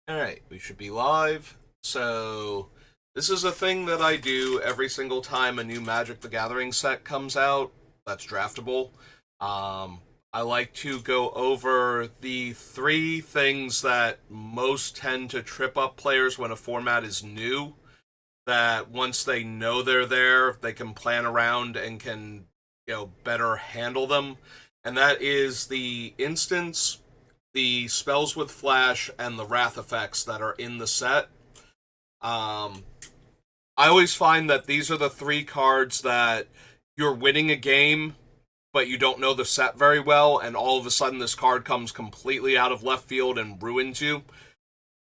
Alright, we should be live. So, this is a thing that I do every single time a new Magic the Gathering set comes out that's draftable. I like to go over the three things that most tend to trip up players when a format is new. That once they know they're there, they can plan around and can, better handle them. And that is the instance, the spells with flash, and the wrath effects that are in the set. Um, I always find that these are the three cards that you're winning a game, but you don't know the set very well, and all of a sudden this card comes completely out of left field and ruins you.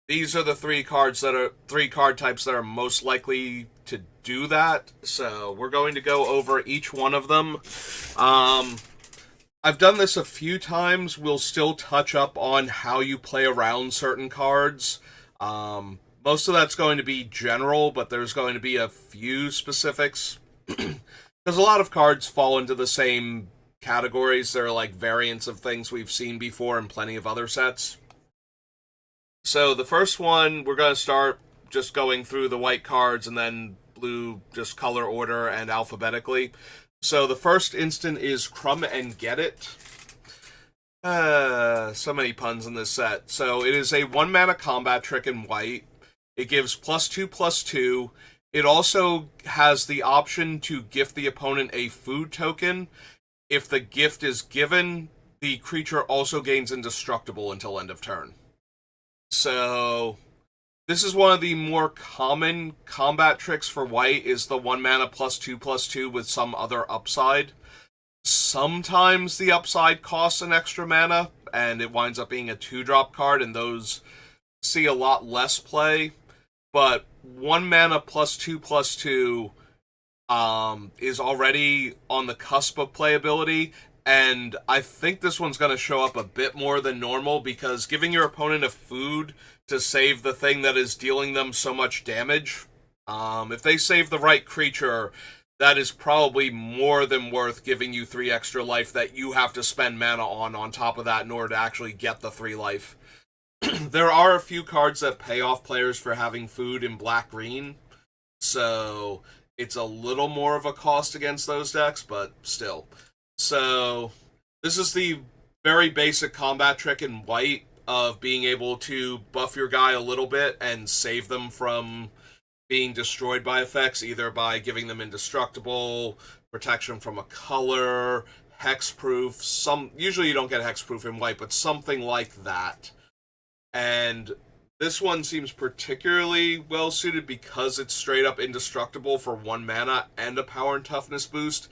These are the three card types that are most likely to do that. So we're going to go over each one of them. I've done this a few times. We'll still touch up on how you play around certain cards. Most of that's going to be general, but there's going to be a few specifics. Because a lot of cards fall into the same categories. They're like variants of things we've seen before in plenty of other sets. So the first one, we're going to start just going through the white cards and then blue, just color order and alphabetically. So the first instant is Crumb and Get It. So many puns in this set. So it is a 1-mana combat trick in white. It gives +2/+2. It also has the option to gift the opponent a food token. If the gift is given, the creature also gains indestructible until end of turn. So this is one of the more common combat tricks for white, is the 1-mana +2/+2 with some other upside. Sometimes the upside costs an extra mana, and it winds up being a 2-drop card, and those see a lot less play. But 1-mana +2/+2 is already on the cusp of playability, and I think this one's going to show up a bit more than normal, because giving your opponent a food to save the thing that is dealing them so much damage, if they save the right creature, that is probably more than worth giving you 3 extra life that you have to spend mana on top of that in order to actually get the 3 life. There are a few cards that pay off players for having food in black-green, so it's a little more of a cost against those decks, but still. So this is the very basic combat trick in white of being able to buff your guy a little bit and save them from being destroyed by effects, either by giving them indestructible, protection from a color, hexproof. Usually you don't get hexproof in white, but something like that. And this one seems particularly well suited because it's straight up indestructible for 1 mana and a power and toughness boost.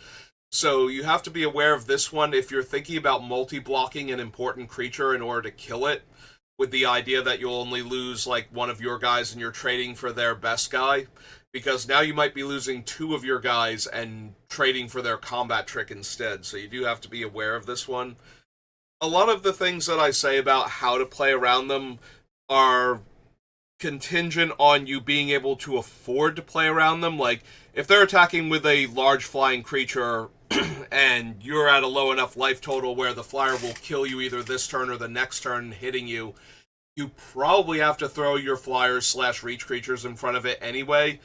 So you have to be aware of this one if you're thinking about multi-blocking an important creature in order to kill it, with the idea that you'll only lose like one of your guys and you're trading for their best guy, because now you might be losing 2 of your guys and trading for their combat trick instead. So you do have to be aware of this one. A lot of the things that I say about how to play around them are contingent on you being able to afford to play around them. Like, if they're attacking with a large flying creature and you're at a low enough life total where the flyer will kill you either this turn or the next turn hitting you, you probably have to throw your flyers/reach creatures in front of it anyway.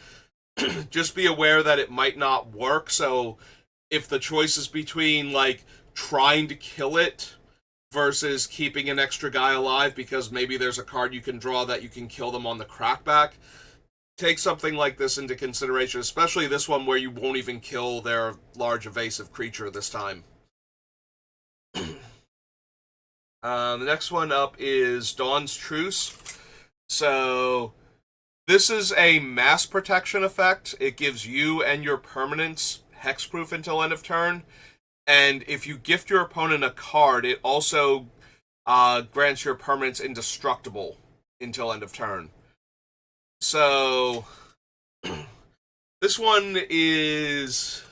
Just be aware that it might not work. So if the choice is between like trying to kill it versus keeping an extra guy alive because maybe there's a card you can draw that you can kill them on the crackback, take something like this into consideration, especially this one where you won't even kill their large evasive creature this time. The next one up is Dawn's Truce. So this is a mass protection effect. It gives you and your permanents hexproof until end of turn. And if you gift your opponent a card, it also grants your permanents indestructible until end of turn. So this one is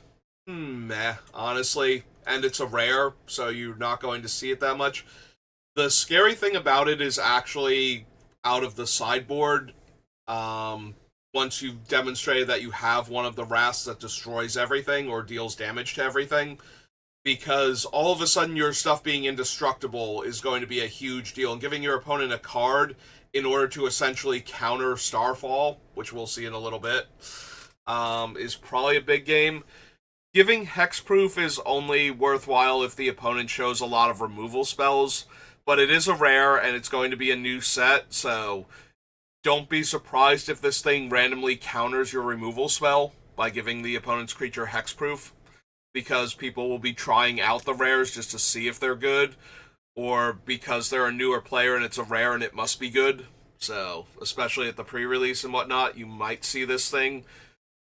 meh, honestly, and it's a rare, so you're not going to see it that much. The scary thing about it is actually out of the sideboard. Once you've demonstrated that you have one of the wraths that destroys everything or deals damage to everything, because all of a sudden your stuff being indestructible is going to be a huge deal, and giving your opponent a card in order to essentially counter Starfall, which we'll see in a little bit, is probably a big game. Giving Hexproof is only worthwhile if the opponent shows a lot of removal spells, but it is a rare and it's going to be a new set, so don't be surprised if this thing randomly counters your removal spell by giving the opponent's creature Hexproof, because people will be trying out the rares just to see if they're good, or because they're a newer player and it's a rare and it must be good. So, especially at the pre-release and whatnot, you might see this thing.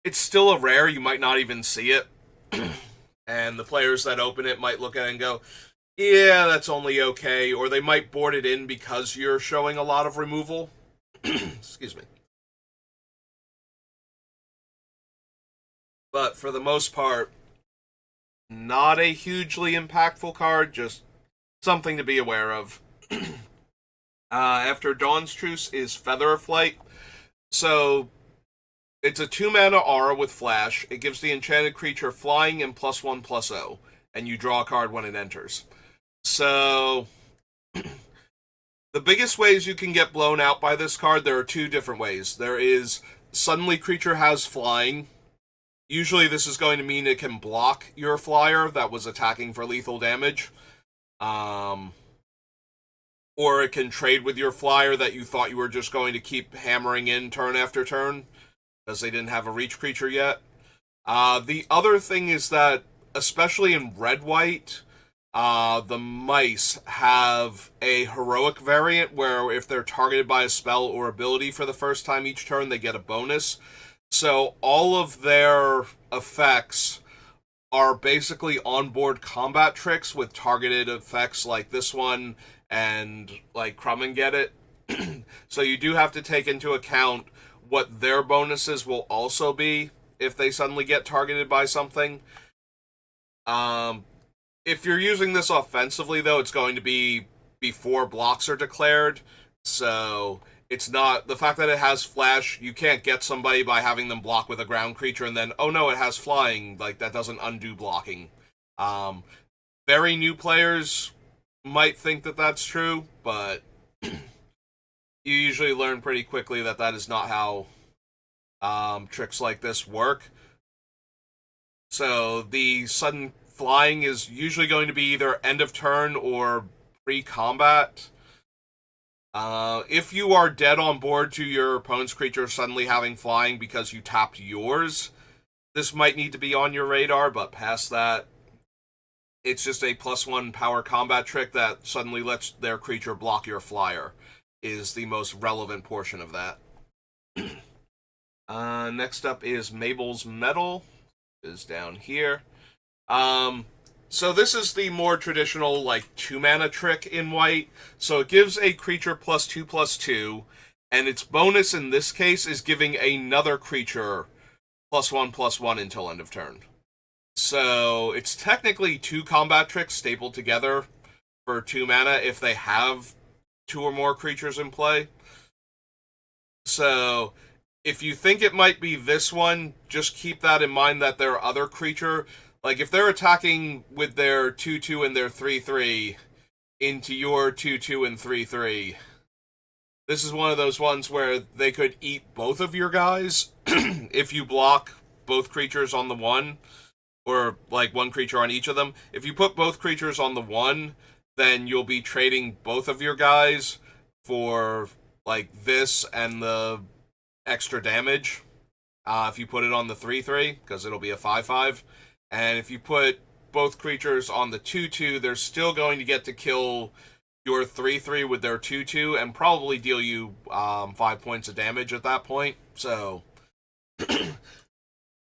It's still a rare, you might not even see it. And the players that open it might look at it and go, yeah, that's only okay. Or they might board it in because you're showing a lot of removal. Excuse me. But for the most part, not a hugely impactful card, just something to be aware of. After Dawn's Truce is Feather of Flight. So it's a 2-mana aura with flash. It gives the enchanted creature flying and +1/+0, and you draw a card when it enters. So the biggest ways you can get blown out by this card, there are two different ways. There is suddenly creature has flying. Usually this is going to mean it can block your flyer that was attacking for lethal damage. Or it can trade with your flyer that you thought you were just going to keep hammering in turn after turn, because they didn't have a reach creature yet. The other thing is that, especially in red-white, the mice have a heroic variant where if they're targeted by a spell or ability for the first time each turn, they get a bonus. So all of their effects are basically onboard combat tricks with targeted effects like this one and like Crumb and Get It. So you do have to take into account what their bonuses will also be if they suddenly get targeted by something. If you're using this offensively, though, it's going to be before blocks are declared. So it's not the fact that it has flash. You can't get somebody by having them block with a ground creature and then, oh no, it has flying. Like, that doesn't undo blocking. Very new players might think that that's true, but you usually learn pretty quickly that that is not how tricks like this work. So the sudden flying is usually going to be either end of turn or pre-combat. If you are dead on board to your opponent's creature suddenly having flying because you tapped yours, this might need to be on your radar, but past that, it's just a +1 power combat trick that suddenly lets their creature block your flyer, is the most relevant portion of that. Next up is Mabel's Medal, is down here. So this is the more traditional, like, 2-mana trick in white. So it gives a creature +2/+2, and its bonus in this case is giving another creature +1/+1 until end of turn. So it's technically 2 combat tricks stapled together for 2 mana if they have 2 or more creatures in play. So if you think it might be this one, just keep that in mind that their other creature, like if they're attacking with their 2/2 and their 3/3 into your 2/2 and 3/3, this is one of those ones where they could eat both of your guys if you block both creatures on the one, or like one creature on each of them. If you put both creatures on the one, then you'll be trading both of your guys for like this and the extra damage. If you put it on the 3/3, because it'll be a 5/5. And if you put both creatures on the 2/2, they're still going to get to kill your 3/3 with their 2/2 and probably deal you 5 points of damage at that point. So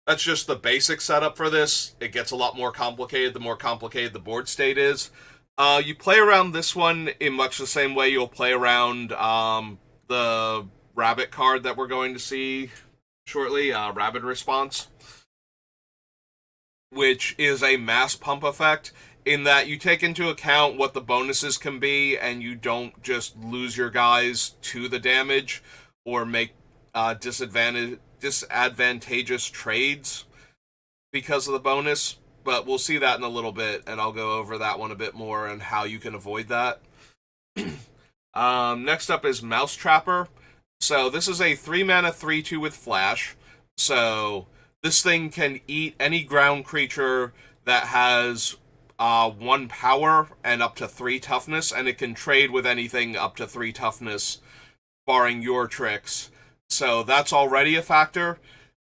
that's just the basic setup for this. It gets a lot more complicated the more complicated the board state is. You play around this one in much the same way you'll play around the Rabbit card that we're going to see shortly, Rabid Response, which is a mass pump effect in that you take into account what the bonuses can be and you don't just lose your guys to the damage or make disadvantageous trades because of the bonus. but we'll see that in a little bit, and I'll go over that one a bit more and how you can avoid that. Next up is Mouse Trapper. So this is a 3-mana 3/2 with Flash. So this thing can eat any ground creature that has 1 power and up to 3 toughness, and it can trade with anything up to 3 toughness, barring your tricks. So that's already a factor.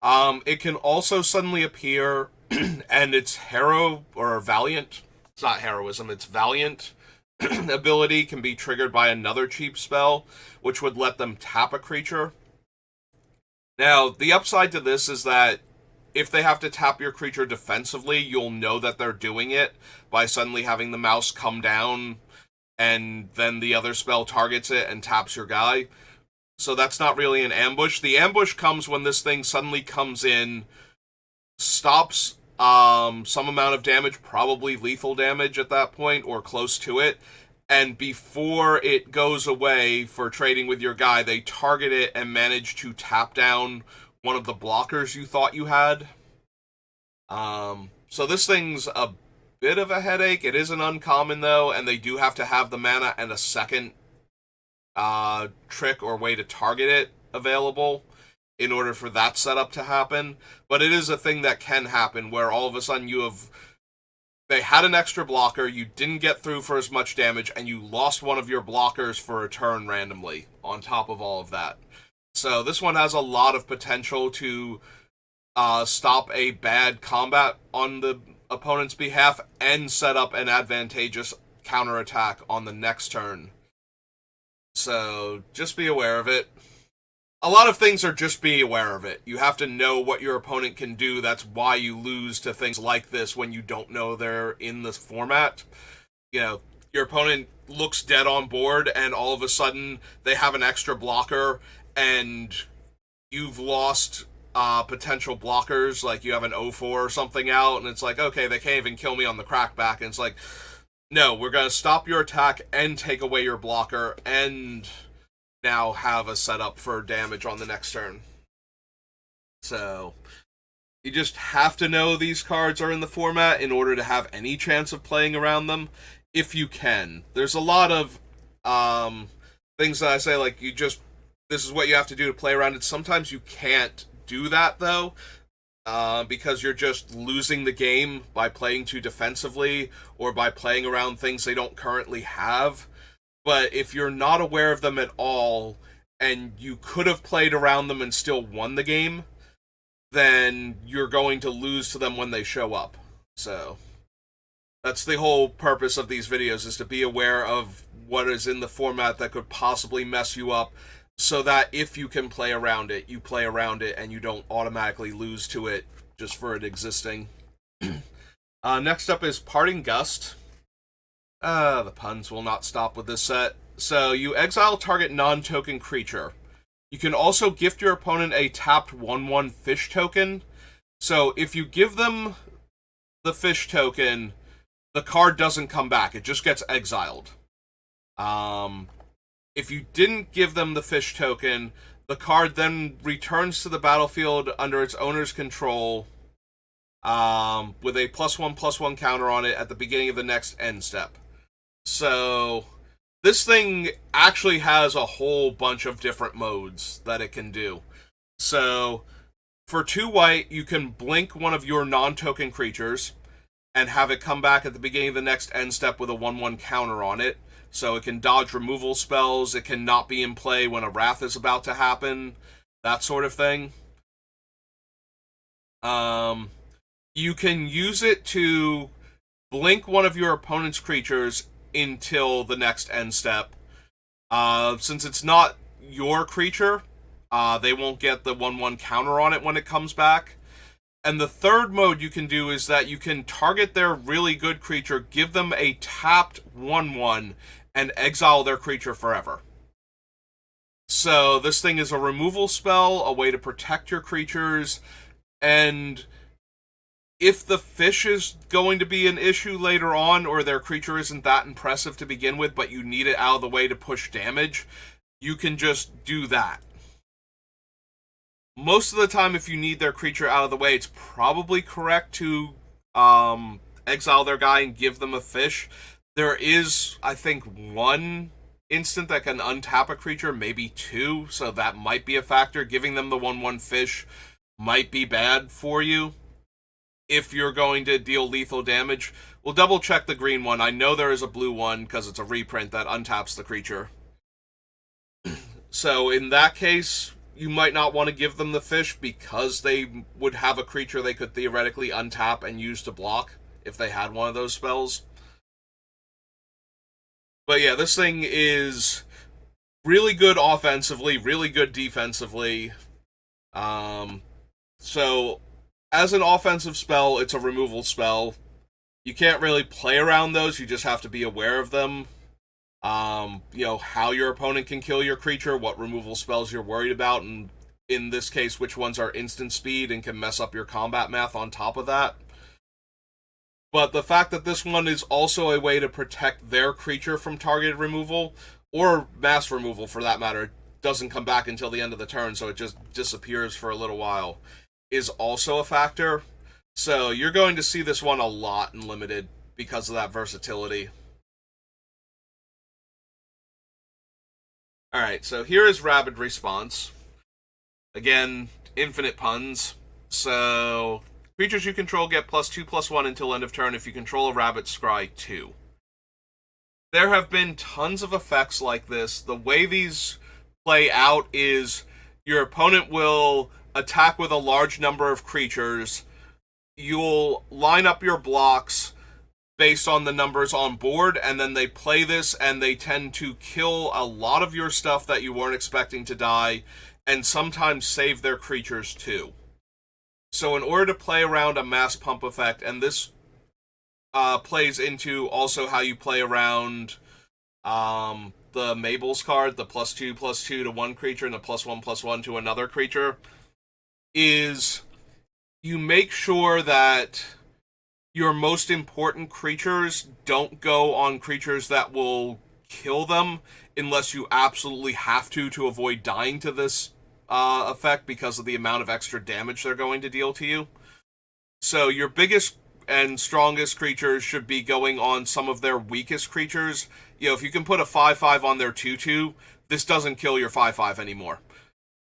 It can also suddenly appear, and its hero, or valiant, it's not heroism, it's valiant ability can be triggered by another cheap spell, which would let them tap a creature. Now, the upside to this is that if they have to tap your creature defensively, you'll know that they're doing it by suddenly having the mouse come down, and then the other spell targets it and taps your guy. So that's not really an ambush. The ambush comes when this thing suddenly comes in, stops some amount of damage, probably lethal damage at that point, or close to it, and before it goes away for trading with your guy, they target it and manage to tap down one of the blockers you thought you had. So this thing's a bit of a headache. It is an uncommon, though, and they do have to have the mana and a second trick or way to target it available in order for that setup to happen. But it is a thing that can happen, where all of a sudden they had an extra blocker, you didn't get through for as much damage, and you lost one of your blockers for a turn randomly on top of all of that. So this one has a lot of potential to stop a bad combat on the opponent's behalf and set up an advantageous counterattack on the next turn. So just be aware of it. A lot of things are just be aware of it. You have to know what your opponent can do. That's why you lose to things like this when you don't know they're in this format. You know, your opponent looks dead on board, and all of a sudden they have an extra blocker, and you've lost potential blockers, like you have an 0-4 or something out, and it's like, okay, they can't even kill me on the crackback, and it's like, no, we're going to stop your attack and take away your blocker, and now have a setup for damage on the next turn. So you just have to know these cards are in the format in order to have any chance of playing around them, if you can. There's a lot of things that I say, like, this is what you have to do to play around it. Sometimes you can't do that, though, because you're just losing the game by playing too defensively or by playing around things they don't currently have. But if you're not aware of them at all, and you could have played around them and still won the game, then you're going to lose to them when they show up. So that's the whole purpose of these videos, is to be aware of what is in the format that could possibly mess you up, so that if you can play around it, you play around it and you don't automatically lose to it just for it existing. Next up is Parting Gust. The puns will not stop with this set. So you exile target non-token creature. You can also gift your opponent a tapped 1/1 fish token. So if you give them the fish token, the card doesn't come back. It just gets exiled. If you didn't give them the fish token, the card then returns to the battlefield under its owner's control, with a +1/+1 counter on it at the beginning of the next end step. So this thing actually has a whole bunch of different modes that it can do. So for 2 white, you can blink one of your non-token creatures and have it come back at the beginning of the next end step with a 1/1 counter on it. So it can dodge removal spells, it can not be in play when a wrath is about to happen, that sort of thing. You can use it to blink one of your opponent's creatures until the next end step. Since it's not your creature, they won't get the 1/1 counter on it when it comes back. And the third mode you can do is that you can target their really good creature, give them a tapped 1/1, and exile their creature forever. So this thing is a removal spell, a way to protect your creatures, and if the fish is going to be an issue later on, or their creature isn't that impressive to begin with, but you need it out of the way to push damage, you can just do that. Most of the time, if you need their creature out of the way, it's probably correct to exile their guy and give them a fish. There is, I think, one instant that can untap a creature, maybe two, so that might be a factor. Giving them the 1/1 fish might be bad for you if you're going to deal lethal damage. We'll double check the green one. I know there is a blue one because it's a reprint that untaps the creature. So in that case, you might not want to give them the fish because they would have a creature they could theoretically untap and use to block if they had one of those spells. But yeah, this thing is really good offensively, really good defensively. So as an offensive spell, it's a removal spell. You can't really play around those, you just have to be aware of them. How your opponent can kill your creature, what removal spells you're worried about, and in this case, which ones are instant speed and can mess up your combat math on top of that. But the fact that this one is also a way to protect their creature from targeted removal, or mass removal for that matter, it doesn't come back until the end of the turn, so it just disappears for a little while, is also a factor. So you're going to see this one a lot in Limited because of that versatility. Alright, so here is Rabid Response. Again, infinite puns. So, creatures you control get +2/+1 until end of turn if you control a rabbit, scry 2. There have been tons of effects like this. The way these play out is your opponent will attack with a large number of creatures. You'll line up your blocks based on the numbers on board, and then they play this, and they tend to kill a lot of your stuff that you weren't expecting to die, and sometimes save their creatures too. So in order to play around a mass pump effect, and this plays into also how you play around the Mabel's card, the +2/+2 to one creature and the +1/+1 to another creature, is you make sure that your most important creatures don't go on creatures that will kill them unless you absolutely have to avoid dying to this effect because of the amount of extra damage they're going to deal to you. So your biggest and strongest creatures should be going on some of their weakest creatures. If you can put a 5/5 on their 2/2, this doesn't kill your 5/5 anymore.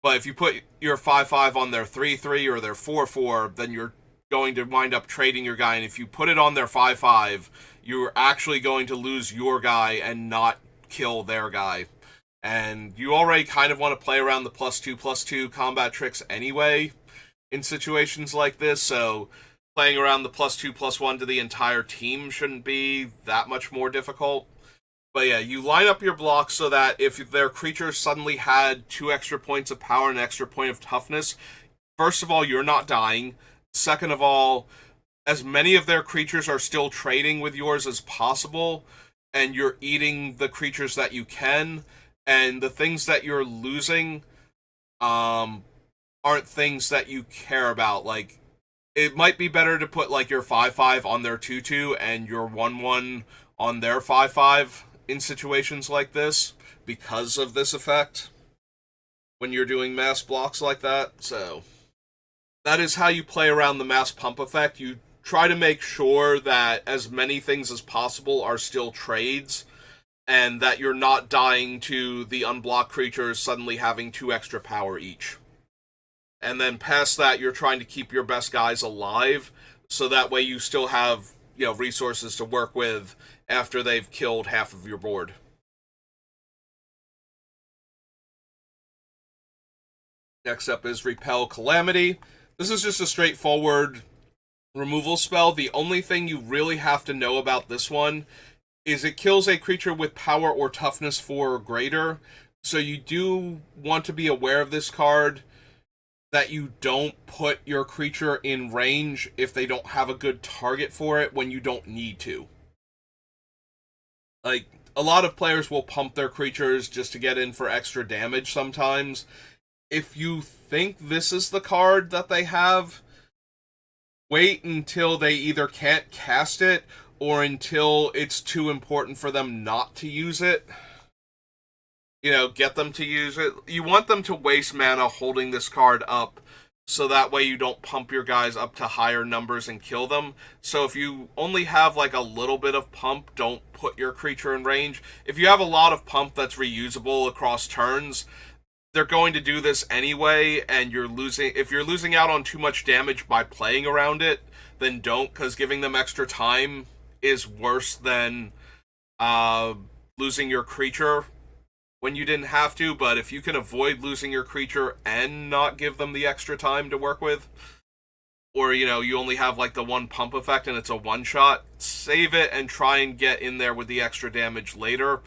But if you put your 5/5 on their 3/3 or their 4/4, then you're going to wind up trading your guy, and if you put it on their 5/5, you're actually going to lose your guy and not kill their guy. And you already kind of want to play around the +2/+2 combat tricks anyway in situations like this, so playing around the +2/+1 to the entire team shouldn't be that much more difficult. But yeah, you line up your blocks so that if their creature suddenly had 2 extra points of power and an extra point of toughness, first of all, you're not dying. Second of all, as many of their creatures are still trading with yours as possible, and you're eating the creatures that you can, and the things that you're losing aren't things that you care about. Like, it might be better to put like your 5/5 on their 2/2 and your 1/1 on their 5/5 in situations like this because of this effect when you're doing mass blocks like that. So that is how you play around the mass pump effect. You try to make sure that as many things as possible are still trades, and that you're not dying to the unblocked creatures suddenly having 2 extra power each. And then past that, you're trying to keep your best guys alive, so that way you still have, resources to work with after they've killed half of your board. Next up is Repel Calamity. This is just a straightforward removal spell. The only thing you really have to know about this one is it kills a creature with power or toughness 4 or greater. So you do want to be aware of this card, that you don't put your creature in range if they don't have a good target for it when you don't need to. Like, a lot of players will pump their creatures just to get in for extra damage sometimes. If you think this is the card that they have, wait until they either can't cast it or until it's too important for them not to use it. Get them to use it. You want them to waste mana holding this card up so that way you don't pump your guys up to higher numbers and kill them. So if you only have like a little bit of pump, don't put your creature in range. If you have a lot of pump that's reusable across turns, they're going to do this anyway, and if you're losing out on too much damage by playing around it, then don't, because giving them extra time is worse than losing your creature when you didn't have to. But if you can avoid losing your creature and not give them the extra time to work with, or you only have like the one pump effect and it's a one shot, save it and try and get in there with the extra damage later.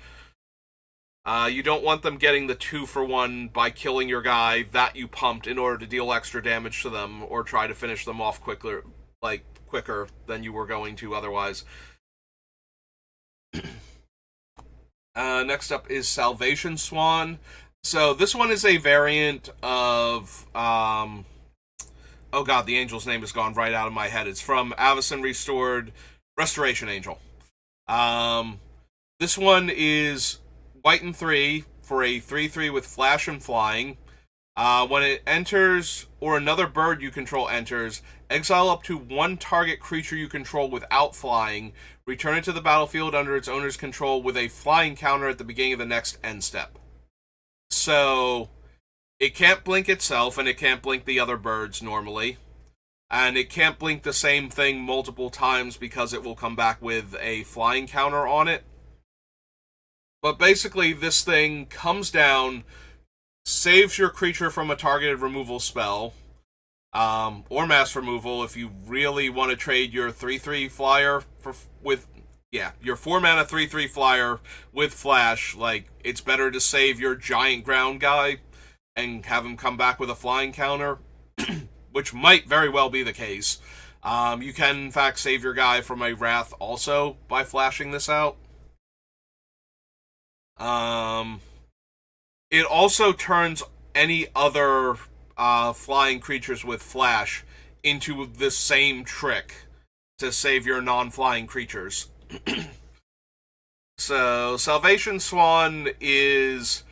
You don't want them getting the 2-for-1 by killing your guy that you pumped in order to deal extra damage to them, or try to finish them off quicker than you were going to otherwise. Next up is Salvation Swan. So this one is a variant of oh god, the angel's name has gone right out of my head. It's from Avacyn Restored Restoration Angel. This one is white and 3 for a 3/3 with flash and flying. When it enters, or another bird you control enters, exile up to one target creature you control without flying. Return it to the battlefield under its owner's control with a flying counter at the beginning of the next end step. So, it can't blink itself, and it can't blink the other birds normally. And it can't blink the same thing multiple times because it will come back with a flying counter on it. But basically, this thing comes down, saves your creature from a targeted removal spell, or mass removal if you really want to trade your 3/3 flyer your 4-mana 3/3 flyer with flash. Like, it's better to save your giant ground guy and have him come back with a flying counter, which might very well be the case. You can, in fact, save your guy from a wrath also by flashing this out. It also turns any other flying creatures with flash into the same trick to save your non-flying creatures. So, Salvation Swan is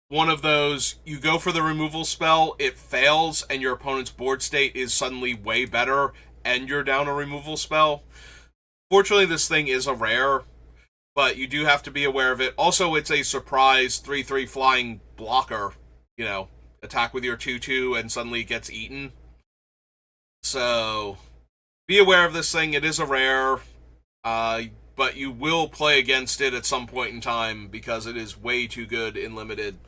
one of those, you go for the removal spell, it fails, and your opponent's board state is suddenly way better, and you're down a removal spell. Fortunately, this thing is a rare, but you do have to be aware of it. Also, it's a surprise 3/3 flying blocker. Attack with your 2/2 and suddenly it gets eaten. So, be aware of this thing. It is a rare, but you will play against it at some point in time because it is way too good in limited.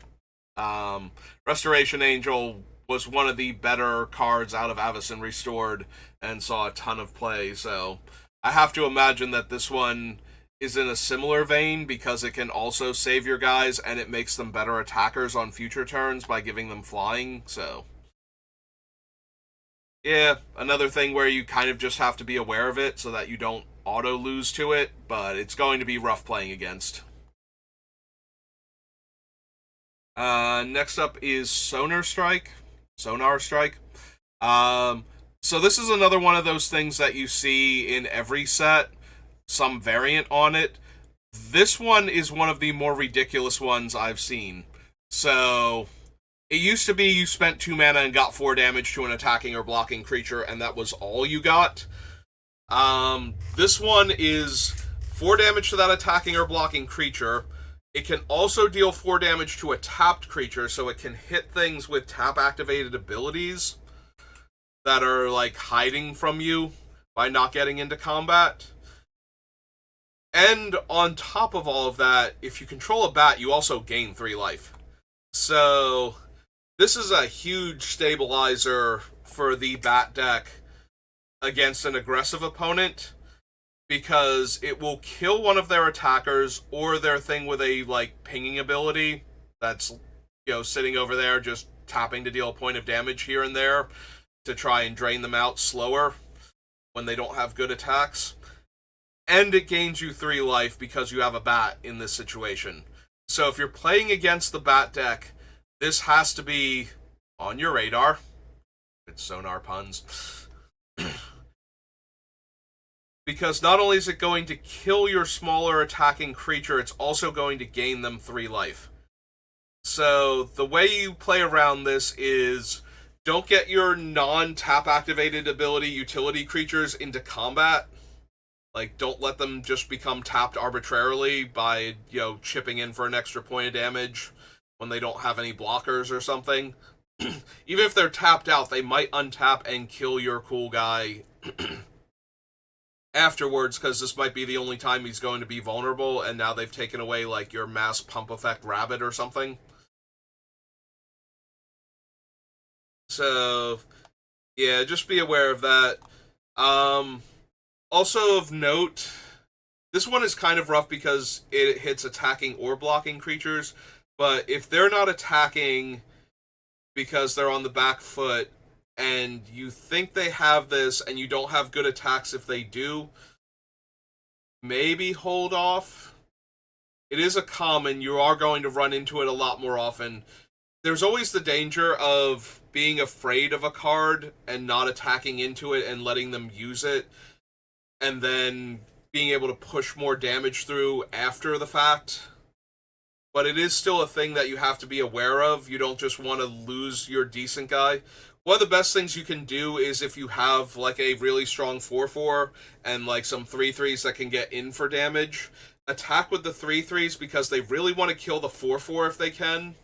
Restoration Angel was one of the better cards out of Avacyn Restored and saw a ton of play, so I have to imagine that this one is in a similar vein because it can also save your guys and it makes them better attackers on future turns by giving them flying. So yeah, another thing where you kind of just have to be aware of it so that you don't auto lose to it, but it's going to be rough playing against. Next up is Sonar Strike. So this is another one of those things that you see in every set, some variant on it. This one is one of the more ridiculous ones I've seen. So, it used to be you spent 2 mana and got 4 damage to an attacking or blocking creature, and that was all you got. This one is 4 damage to that attacking or blocking creature. It can also deal 4 damage to a tapped creature, so it can hit things with tap-activated abilities that are, like, hiding from you by not getting into combat. And on top of all of that, if you control a bat, you also gain 3 life. So, this is a huge stabilizer for the bat deck against an aggressive opponent, because it will kill one of their attackers or their thing with a, like, pinging ability that's, sitting over there just tapping to deal a point of damage here and there to try and drain them out slower when they don't have good attacks. And it gains you 3 life because you have a bat in this situation. So if you're playing against the bat deck, this has to be on your radar. It's sonar puns. Because not only is it going to kill your smaller attacking creature, it's also going to gain them 3 life. So the way you play around this is Don't get your non-tap activated ability utility creatures into combat. Like, don't let them just become tapped arbitrarily by, chipping in for an extra point of damage when they don't have any blockers or something. Even if they're tapped out, they might untap and kill your cool guy afterwards, because this might be the only time he's going to be vulnerable, and now they've taken away, like, your mass pump effect rabbit or something. So, yeah, just be aware of that. Also of note, this one is kind of rough because it hits attacking or blocking creatures, but if they're not attacking because they're on the back foot, and you think they have this, and you don't have good attacks if they do, maybe hold off. It is a common, you are going to run into it a lot more often. There's always the danger of being afraid of a card and not attacking into it and letting them use it, and then being able to push more damage through after the fact. But it is still a thing that you have to be aware of. You don't just want to lose your decent guy. One of the best things you can do is if you have like a really strong 4/4 and like some 3/3s that can get in for damage, attack with the 3/3s because they really want to kill the 4/4 if they can,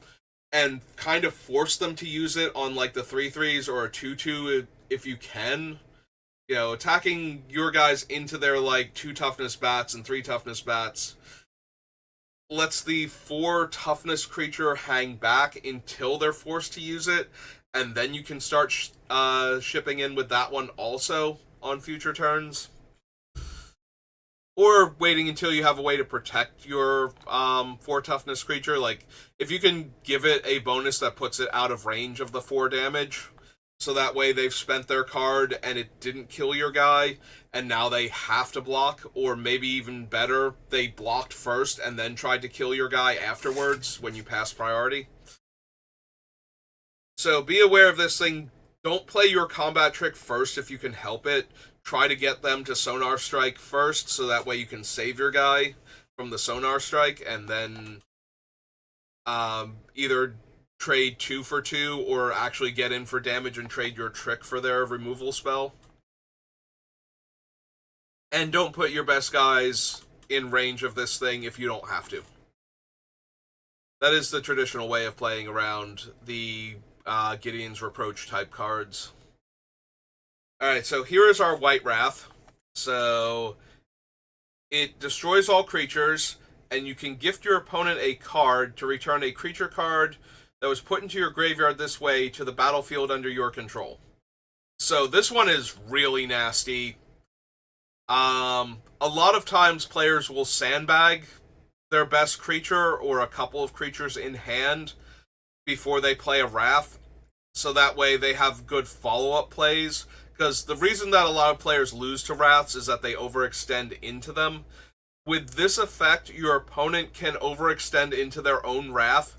and kind of force them to use it on like the 3/3s or a 2/2 if you can. Attacking your guys into their like 2 toughness bats and 3 toughness bats lets the 4 toughness creature hang back until they're forced to use it, and then you can start shipping in with that one also on future turns. Or waiting until you have a way to protect your 4 toughness creature. Like, if you can give it a bonus that puts it out of range of the 4 damage, so that way they've spent their card and it didn't kill your guy, and now they have to block, or maybe even better, they blocked first and then tried to kill your guy afterwards when you pass priority. So be aware of this thing. Don't play your combat trick first if you can help it. Try to get them to Sonar Strike first, so that way you can save your guy from the Sonar Strike, and then either trade 2 for 2 or actually get in for damage and trade your trick for their removal spell. And don't put your best guys in range of this thing if you don't have to. That is the traditional way of playing around the Gideon's Reproach type cards. Alright, so here is our White Wrath. So it destroys all creatures, and you can gift your opponent a card to return a creature card that was put into your graveyard this way to the battlefield under your control. So this one is really nasty. A lot of times players will sandbag their best creature or a couple of creatures in hand before they play a Wrath, so that way they have good follow-up plays. Because the reason that a lot of players lose to Wraths is that they overextend into them. With this effect, your opponent can overextend into their own Wrath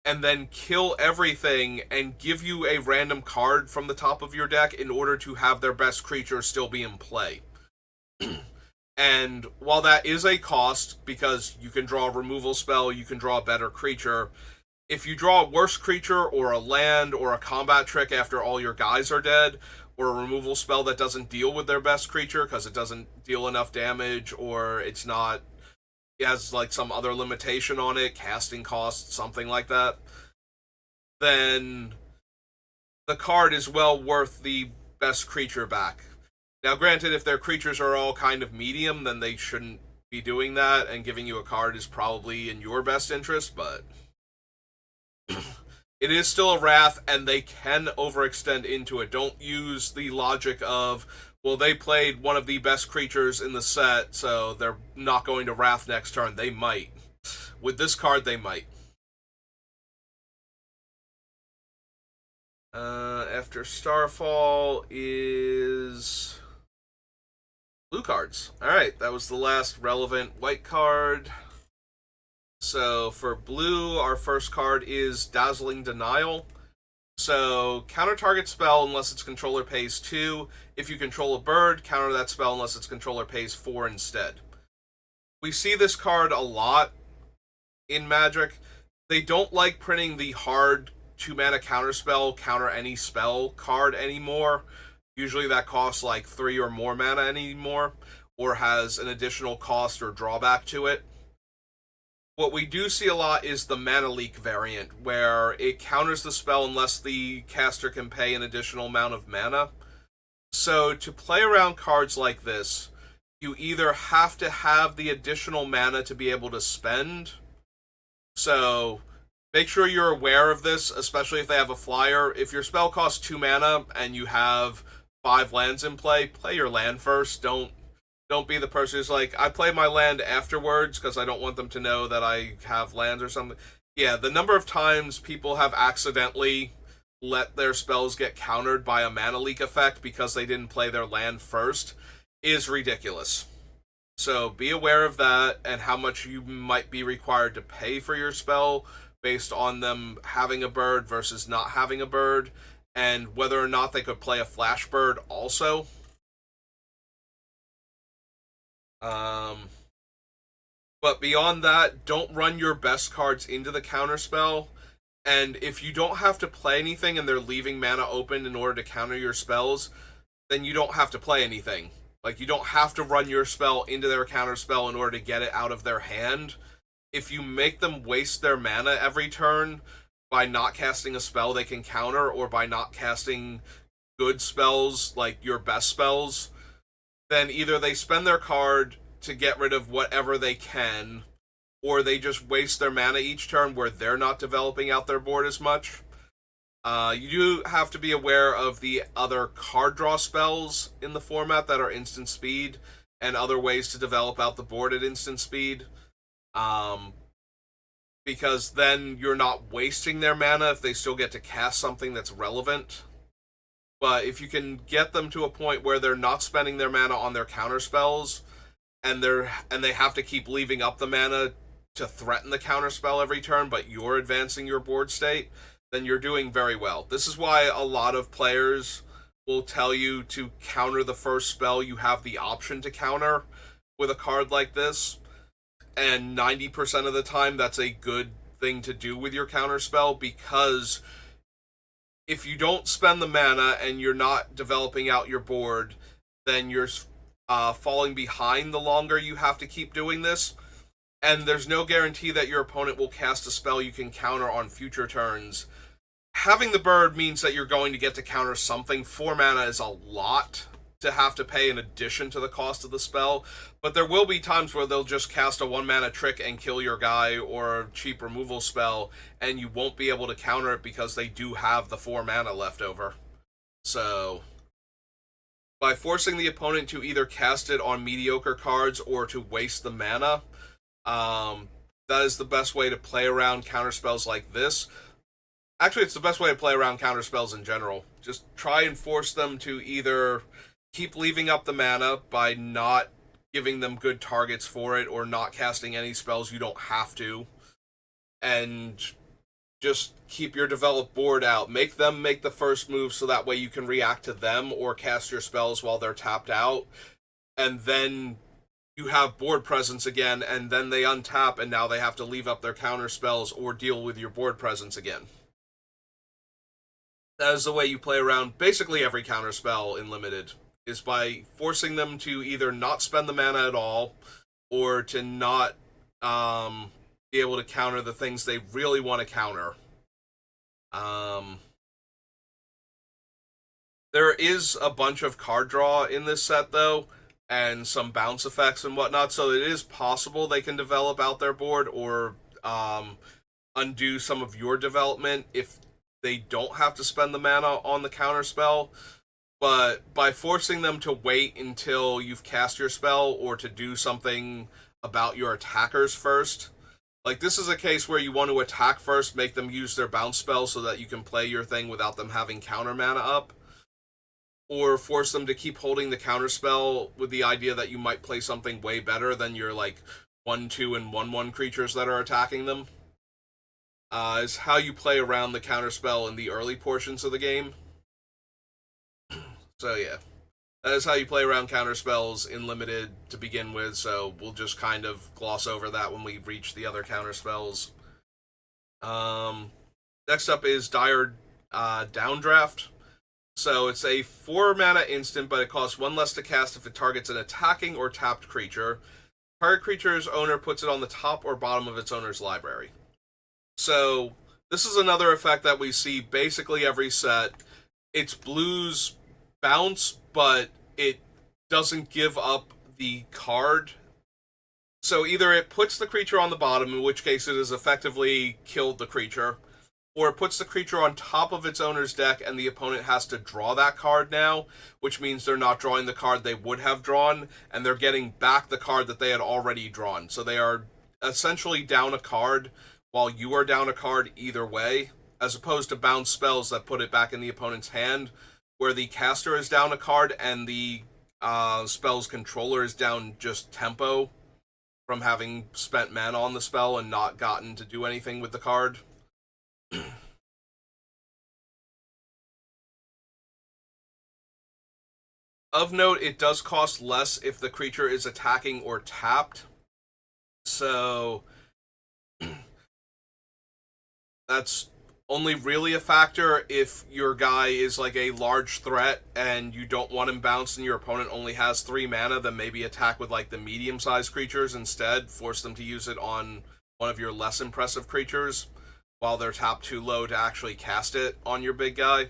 and then kill everything and give you a random card from the top of your deck in order to have their best creature still be in play. And while that is a cost, because you can draw a removal spell, you can draw a better creature, if you draw a worse creature or a land or a combat trick after all your guys are dead, or a removal spell that doesn't deal with their best creature because it doesn't deal enough damage, or it has like some other limitation on it, casting cost, something like that, then the card is well worth the best creature back. Now granted, if their creatures are all kind of medium, then they shouldn't be doing that, and giving you a card is probably in your best interest, but it is still a Wrath, and they can overextend into it. Don't use the logic of, well, they played one of the best creatures in the set, so they're not going to Wrath next turn. They might. With this card, they might. After Starfall is blue cards. Alright, that was the last relevant white card. So for blue, our first card is Dazzling Denial. So counter target spell unless its controller pays 2. If you control a bird, counter that spell unless its controller pays 4 instead. We see this card a lot in Magic. They don't like printing the hard 2-mana counterspell counter any spell card anymore. Usually that costs like 3 or more mana anymore, or has an additional cost or drawback to it. What we do see a lot is the mana leak variant, where it counters the spell unless the caster can pay an additional amount of mana. So to play around cards like this, you either have to have the additional mana to be able to spend. So make sure you're aware of this, especially if they have a flyer. If your spell costs 2 mana and you have 5 lands in play your land first. Don't be the person who's like, I play my land afterwards because I don't want them to know that I have lands or something. Yeah, the number of times people have accidentally let their spells get countered by a mana leak effect because they didn't play their land first is ridiculous. So be aware of that and how much you might be required to pay for your spell based on them having a bird versus not having a bird, and whether or not they could play a flash bird also. But beyond that, don't run your best cards into the counterspell. And if you don't have to play anything and they're leaving mana open in order to counter your spells, then you don't have to play anything. Like, you don't have to run your spell into their counterspell in order to get it out of their hand. If you make them waste their mana every turn by not casting a spell they can counter, or by not casting good spells, like your best spells, then either they spend their card to get rid of whatever they can, or they just waste their mana each turn where they're not developing out their board as much. You do have to be aware of the other card draw spells in the format that are instant speed, and other ways to develop out the board at instant speed. Because then you're not wasting their mana if they still get to cast something that's relevant. But if you can get them to a point where they're not spending their mana on their counter spells, and they have to keep leaving up the mana to threaten the counter spell every turn, but you're advancing your board state, then you're doing very well. This is why a lot of players will tell you to counter the first spell you have the option to counter with a card like this. And 90% of the time, that's a good thing to do with your counter spell, because if you don't spend the mana and you're not developing out your board, then you're falling behind the longer you have to keep doing this. And there's no guarantee that your opponent will cast a spell you can counter on future turns. Having the bird means that you're going to get to counter something. 4 mana is a lot to have to pay in addition to the cost of the spell, but there will be times where they'll just cast a 1 mana trick and kill your guy, or a cheap removal spell, and you won't be able to counter it because they do have the 4 mana left over. So by forcing the opponent to either cast it on mediocre cards or to waste the mana, that is the best way to play around counterspells like this. Actually, it's the best way to play around counterspells in general. Just try and force them to either keep leaving up the mana by not giving them good targets for it, or not casting any spells you don't have to, and just keep your developed board out. Make them make the first move so that way you can react to them or cast your spells while they're tapped out, and then you have board presence again, and then they untap and now they have to leave up their counter spells or deal with your board presence again. That is the way you play around basically every counter spell in Limited, is by forcing them to either not spend the mana at all, or to not be able to counter the things they really want to counter. There is a bunch of card draw in this set, though, and some bounce effects and whatnot, so it is possible they can develop out their board, or undo some of your development if they don't have to spend the mana on the counter spell. But by forcing them to wait until you've cast your spell, or to do something about your attackers first, like this is a case where you want to attack first, make them use their bounce spell so that you can play your thing without them having counter mana up, or force them to keep holding the counter spell with the idea that you might play something way better than your like 1/2 and 1/1 creatures that are attacking them. Is how you play around the counterspell in the early portions of the game. So yeah, that is how you play around counterspells in Limited to begin with, so we'll just kind of gloss over that when we reach the other counterspells. Next up is Dire Downdraft. So it's a 4 mana instant, but it costs 1 less to cast if it targets an attacking or tapped creature. Target creature's owner puts it on the top or bottom of its owner's library. So this is another effect that we see basically every set. It's blue's bounce, but it doesn't give up the card. So either it puts the creature on the bottom, in which case it has effectively killed the creature, or it puts the creature on top of its owner's deck and the opponent has to draw that card now, which means they're not drawing the card they would have drawn, and they're getting back the card that they had already drawn. So they are essentially down a card while you are down a card either way, as opposed to bounce spells that put it back in the opponent's hand, where the caster is down a card and the spell's controller is down just tempo from having spent mana on the spell and not gotten to do anything with the card. Of note, it does cost less if the creature is attacking or tapped. So that's only really a factor if your guy is like a large threat and you don't want him bounced and your opponent only has 3 mana, then maybe attack with like the medium-sized creatures instead. Force them to use it on one of your less impressive creatures while they're tapped too low to actually cast it on your big guy.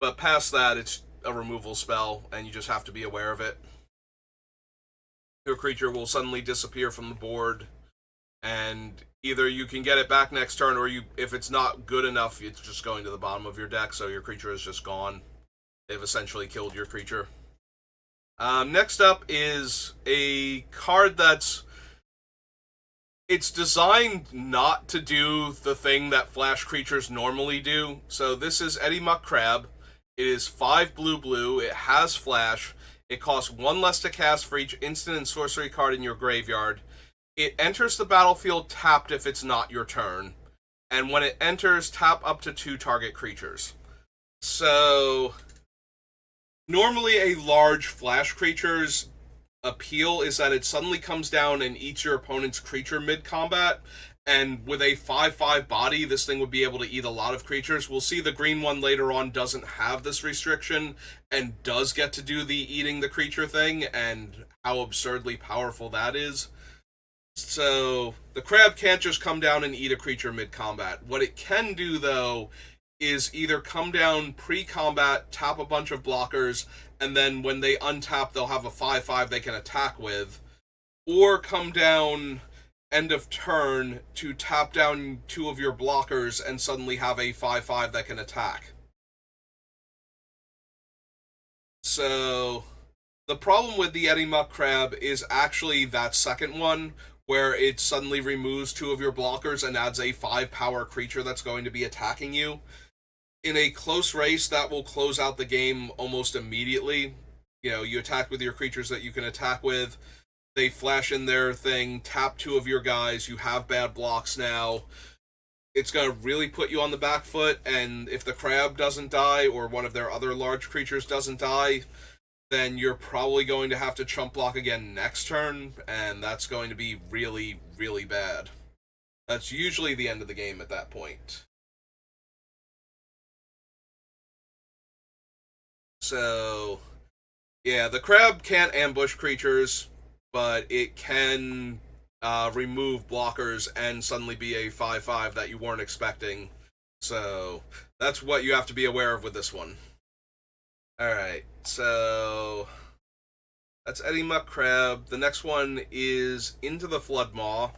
But past that, it's a removal spell, and you just have to be aware of it. Your creature will suddenly disappear from the board, and either you can get it back next turn, or if it's not good enough, it's just going to the bottom of your deck, so your creature is just gone. They've essentially killed your creature. Next up is a card that's... It's designed not to do the thing that flash creatures normally do. So this is Eddie Muck Crab. It is 5 blue. It has flash. It costs 1 less to cast for each instant and sorcery card in your graveyard. It enters the battlefield tapped if it's not your turn. And when it enters, tap up to 2 target creatures. So normally a large flash creature's appeal is that it suddenly comes down and eats your opponent's creature mid-combat, and with a 5/5 body, this thing would be able to eat a lot of creatures. We'll see the green one later on doesn't have this restriction and does get to do the eating the creature thing, and how absurdly powerful that is. So the crab can't just come down and eat a creature mid-combat. What it can do, though, is either come down pre-combat, tap a bunch of blockers, and then when they untap, they'll have a 5/5 they can attack with, or come down end of turn to tap down 2 of your blockers and suddenly have a 5/5 that can attack. So the problem with the Eddie Muck Crab is actually that second one, where it suddenly removes 2 of your blockers and adds a 5 power creature that's going to be attacking you. In a close race, that will close out the game almost immediately. You know, you attack with your creatures that you can attack with. They flash in their thing, tap 2 of your guys, you have bad blocks now. It's going to really put you on the back foot, and if the crab doesn't die, or one of their other large creatures doesn't die, then you're probably going to have to chump block again next turn, and that's going to be really, really bad. That's usually the end of the game at that point. So, yeah, the crab can't ambush creatures, but it can remove blockers and suddenly be a 5/5 that you weren't expecting. So that's what you have to be aware of with this one. Alright, so that's Eddie Muck Crab. The next one is Into the Floodmaw.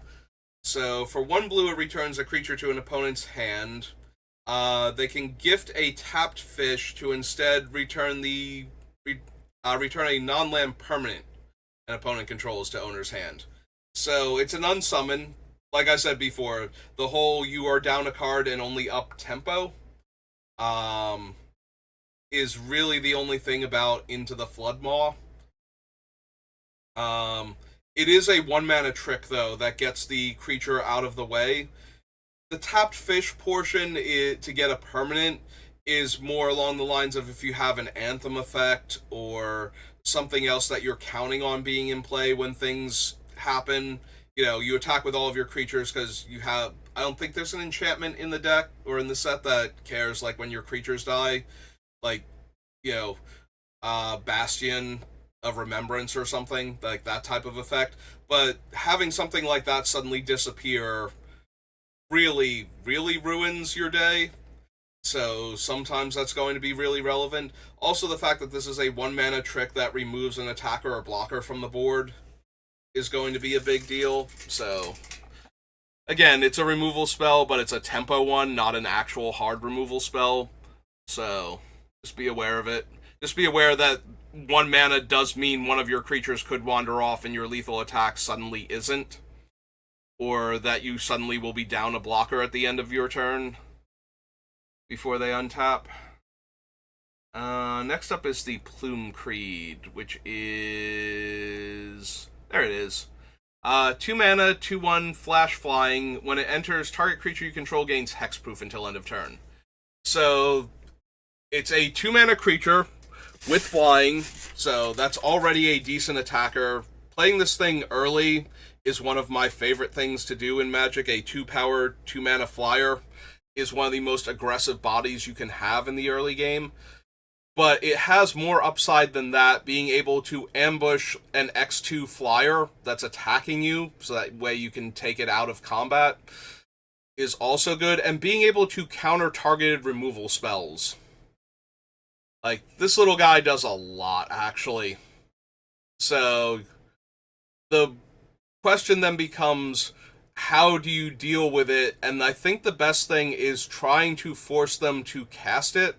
So for 1 blue, it returns a creature to an opponent's hand. They can gift a tapped fish to instead return return a non-land permanent an opponent controls to owner's hand. So it's an unsummon. Like I said before, the whole you are down a card and only up tempo is really the only thing about Into the Floodmaw. It is a 1 mana trick, though, that gets the creature out of the way. The tapped fish portion to get a permanent is more along the lines of if you have an Anthem effect or something else that you're counting on being in play when things happen. You know, you attack with all of your creatures because you have I don't think there's an enchantment in the deck or in the set that cares like when your creatures die, like you know, Bastion of Remembrance or something like that type of effect. But having something like that suddenly disappear really, really ruins your day. So sometimes that's going to be really relevant. Also, the fact that this is a 1 mana trick that removes an attacker or blocker from the board is going to be a big deal. So, again, it's a removal spell, but it's a tempo one, not an actual hard removal spell. So, just be aware of it. Just be aware that 1 mana does mean one of your creatures could wander off and your lethal attack suddenly isn't. Or that you suddenly will be down a blocker at the end of your turn before they untap. Next up is the Plume Creed, which is... there it is. 2 mana, 2/1, flash flying. When it enters, target creature you control gains hexproof until end of turn. So, it's a 2 mana creature with flying, so that's already a decent attacker. Playing this thing early is one of my favorite things to do in Magic. A 2-power, 2 mana flyer is one of the most aggressive bodies you can have in the early game. But it has more upside than that, being able to ambush an X2 flyer that's attacking you, so that way you can take it out of combat, is also good. And being able to counter targeted removal spells. Like, this little guy does a lot, actually. So, the question then becomes, how do you deal with it? And I think the best thing is trying to force them to cast it.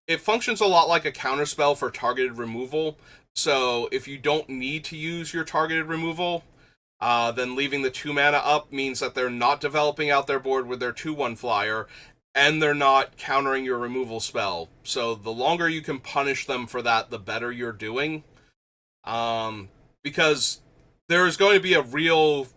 It functions a lot like a counterspell for targeted removal. So if you don't need to use your targeted removal, then leaving the 2 mana up means that they're not developing out their board with their 2/1 flyer, and they're not countering your removal spell. So the longer you can punish them for that, the better you're doing. Because there is going to be a real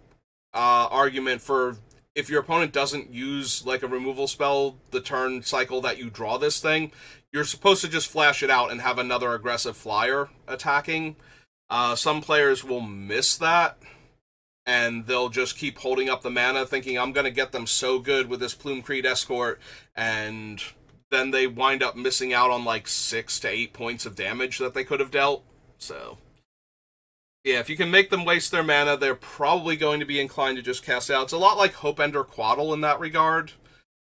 argument for if your opponent doesn't use like a removal spell the turn cycle that you draw this thing, you're supposed to just flash it out and have another aggressive flyer attacking. Some players will miss that, and they'll just keep holding up the mana thinking, I'm going to get them so good with this Plume Creed Escort, and then they wind up missing out on like 6 to 8 points of damage that they could have dealt. So, yeah, if you can make them waste their mana, they're probably going to be inclined to just cast it out. It's a lot like Hopeender Quaddle in that regard,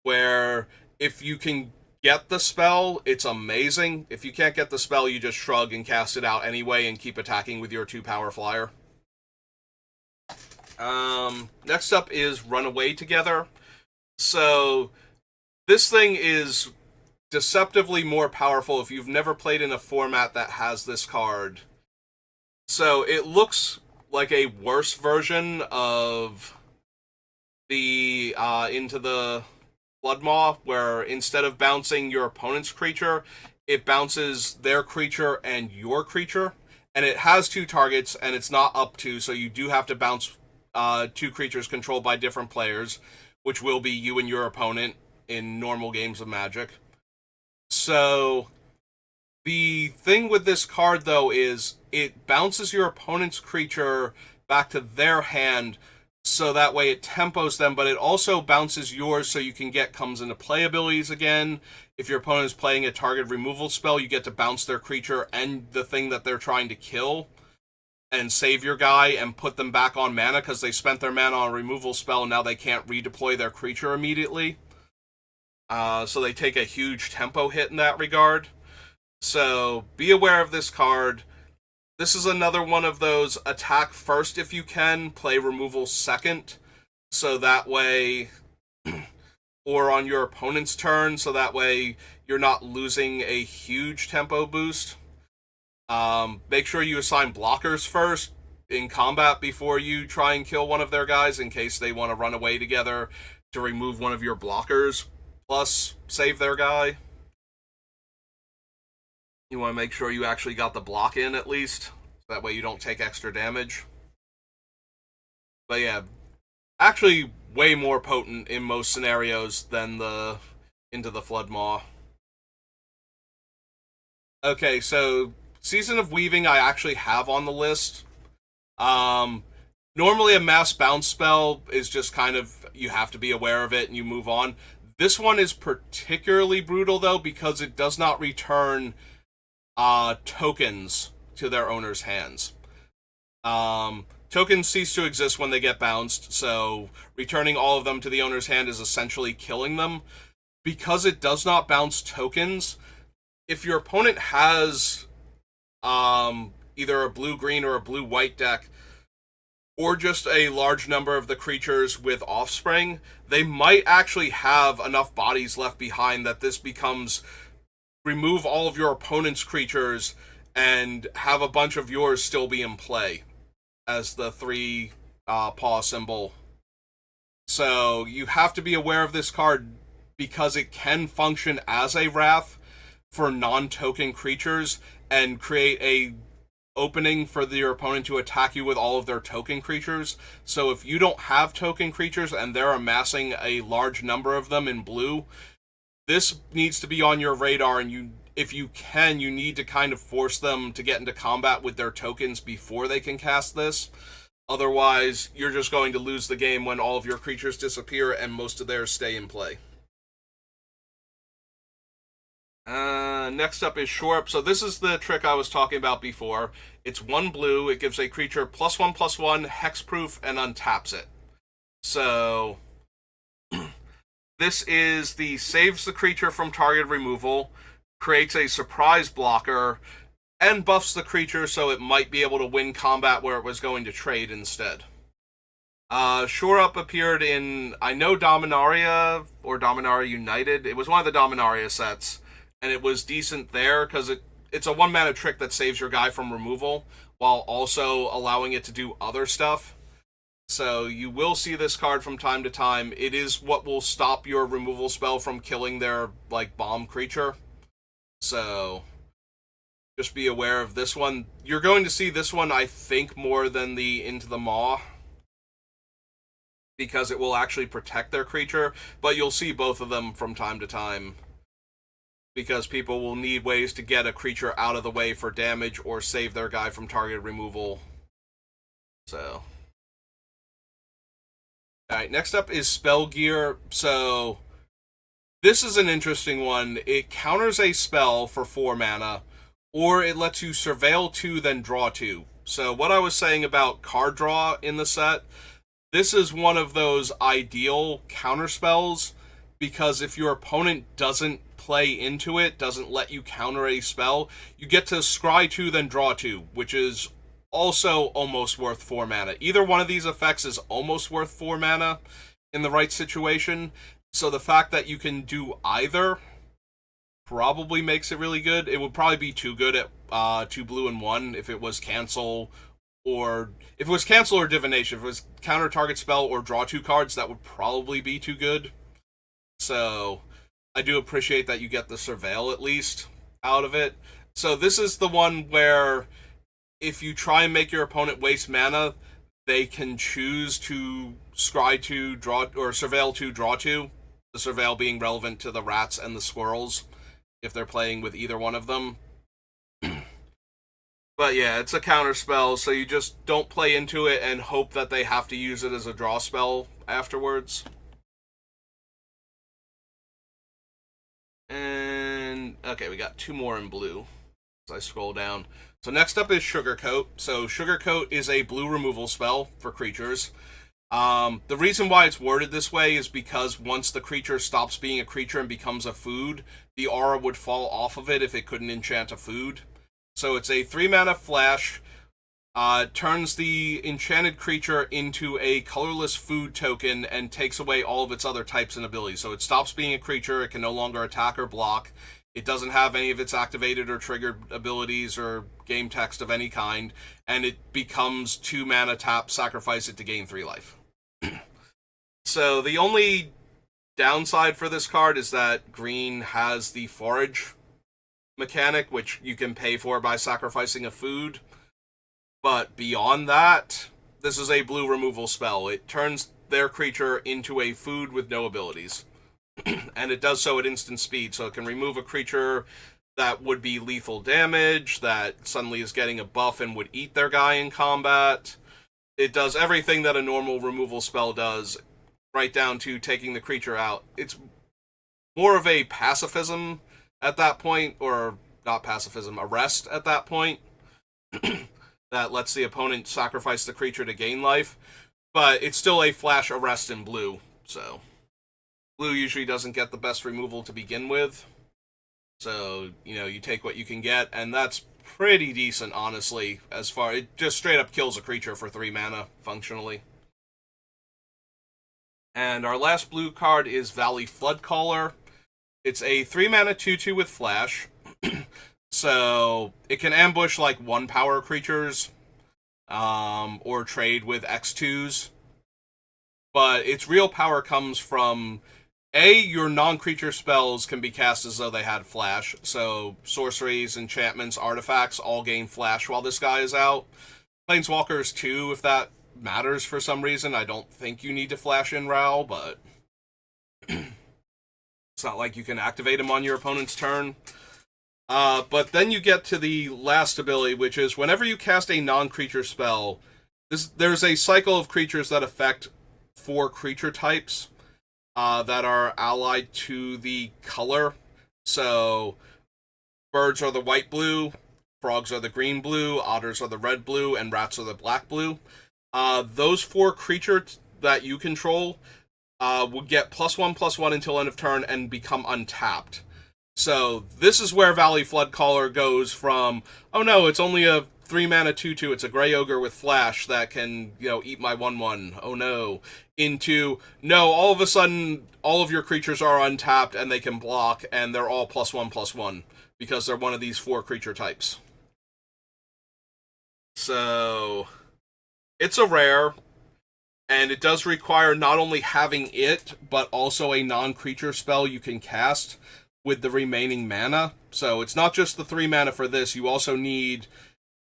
where if you can get the spell, it's amazing. If you can't get the spell, you just shrug and cast it out anyway and keep attacking with your 2-power flyer. Next up is Runaway Together. So, this thing is deceptively more powerful if you've never played in a format that has this card. So, it looks like a worse version of the Into the Bloodmaw, where instead of bouncing your opponent's creature, it bounces their creature and your creature. And it has 2 targets, and it's not up to, so you do have to bounce 2 creatures controlled by different players, which will be you and your opponent in normal games of Magic. So, the thing with this card, though, is it bounces your opponent's creature back to their hand, so that way it tempos them, but it also bounces yours so you can get comes into play abilities again. If your opponent is playing a target removal spell, you get to bounce their creature and the thing that they're trying to kill and save your guy and put them back on mana because they spent their mana on a removal spell and now they can't redeploy their creature immediately. So they take a huge tempo hit in that regard. So be aware of this card. This is another one of those attack first if you can, play removal second, so that way, or on your opponent's turn, so that way you're not losing a huge tempo boost. Make sure you assign blockers first in combat before you try and kill one of their guys in case they want to run away together to remove one of your blockers, plus save their guy. You want to make sure you actually got the block in at least, so that way you don't take extra damage. But yeah, actually way more potent in most scenarios than the Into the Floodmaw. Okay, so Season of Weaving I actually have on the list. Normally a mass bounce spell is just kind of you have to be aware of it and you move on. This one is particularly brutal, though, because it does not return tokens to their owner's hands. Tokens cease to exist when they get bounced, so returning all of them to the owner's hand is essentially killing them. Because it does not bounce tokens, if your opponent has either a blue-green or a blue-white deck, or just a large number of the creatures with offspring, they might actually have enough bodies left behind that this becomes remove all of your opponent's creatures and have a bunch of yours still be in play as the 3 paw symbol. So you have to be aware of this card because it can function as a wrath for non-token creatures and create a opening for your opponent to attack you with all of their token creatures. So if you don't have token creatures and they're amassing a large number of them in blue, this needs to be on your radar, and if you can, you need to kind of force them to get into combat with their tokens before they can cast this. Otherwise, you're just going to lose the game when all of your creatures disappear and most of theirs stay in play. Next up is Shore Up. So this is the trick I was talking about before. It's 1 blue. It gives a creature +1/+1, hexproof, and untaps it. So this is the saves the creature from target removal, creates a surprise blocker, and buffs the creature so it might be able to win combat where it was going to trade instead. Shore Up appeared in, I know, Dominaria or Dominaria United. It was one of the Dominaria sets, and it was decent there because it's a 1-mana trick that saves your guy from removal while also allowing it to do other stuff. So you will see this card from time to time. It is what will stop your removal spell from killing their bomb creature. So just be aware of this one. You're going to see this one, I think, more than the Into the Maw, because it will actually protect their creature, but you'll see both of them from time to time because people will need ways to get a creature out of the way for damage or save their guy from target removal. So alright, next up is Spell Gear. So this is an interesting one. It counters a spell for 4 mana, or it lets you surveil 2, then draw 2. So what I was saying about card draw in the set, this is one of those ideal counter spells, because if your opponent doesn't play into it, doesn't let you counter a spell, you get to scry 2, then draw 2, which is also almost worth 4 mana. Either one of these effects is almost worth 4 mana in the right situation, so the fact that you can do either probably makes it really good. It would probably be too good at 2 blue and 1 if it was cancel, or if it was cancel or divination. If it was counter target spell or draw 2 cards, that would probably be too good. So I do appreciate that you get the surveil at least out of it. So this is the one where if you try and make your opponent waste mana, they can choose to scry 2, draw, or surveil 2, draw 2. The surveil being relevant to the rats and the squirrels if they're playing with either one of them. But yeah, it's a counter spell, so you just don't play into it and hope that they have to use it as a draw spell afterwards. And okay, we got 2 more in blue as I scroll down. So next up is Sugarcoat. So Sugarcoat is a blue removal spell for creatures. The reason why it's worded this way is because once the creature stops being a creature and becomes a food, the aura would fall off of it if it couldn't enchant a food. So it's a 3-mana flash, turns the enchanted creature into a colorless food token and takes away all of its other types and abilities. So it stops being a creature, it can no longer attack or block, it doesn't have any of its activated or triggered abilities or game text of any kind, and it becomes 2 mana tap, sacrifice it to gain 3 life. So the only downside for this card is that green has the forage mechanic, which you can pay for by sacrificing a food. But beyond that, this is a blue removal spell. It turns their creature into a food with no abilities. And it does so at instant speed, so it can remove a creature that would be lethal damage, that suddenly is getting a buff and would eat their guy in combat. It does everything that a normal removal spell does, right down to taking the creature out. It's more of a pacifism at that point, or not pacifism, arrest at that point, that lets the opponent sacrifice the creature to gain life. But it's still a flash arrest in blue, so blue usually doesn't get the best removal to begin with. So, you take what you can get, and that's pretty decent, honestly, as far... It just straight up kills a creature for 3 mana, functionally. And our last blue card is Valley Floodcaller. It's a 3 mana 2/2 with flash. So it can ambush like 1 power creatures, or trade with X2s. But its real power comes from your non-creature spells can be cast as though they had flash. So sorceries, enchantments, artifacts all gain flash while this guy is out. Planeswalkers too, if that matters for some reason. I don't think you need to flash in Ral, but it's not like you can activate him on your opponent's turn. But then you get to the last ability, which is whenever you cast a non-creature spell, there's a cycle of creatures that affect 4 creature types that are allied to the color. So birds are the white-blue, frogs are the green-blue, otters are the red-blue, and rats are the black-blue. Those 4 creatures that you control will get +1/+1 until end of turn and become untapped. So this is where Valley Floodcaller goes from, oh no, it's only a 3 mana 2/2, it's a gray ogre with flash that can, eat my 1/1, oh no, into, no, all of a sudden, all of your creatures are untapped and they can block, and they're all +1/+1, because they're one of these 4 creature types. So it's a rare, and it does require not only having it, but also a non-creature spell you can cast with the remaining mana. So it's not just the 3 mana for this, you also need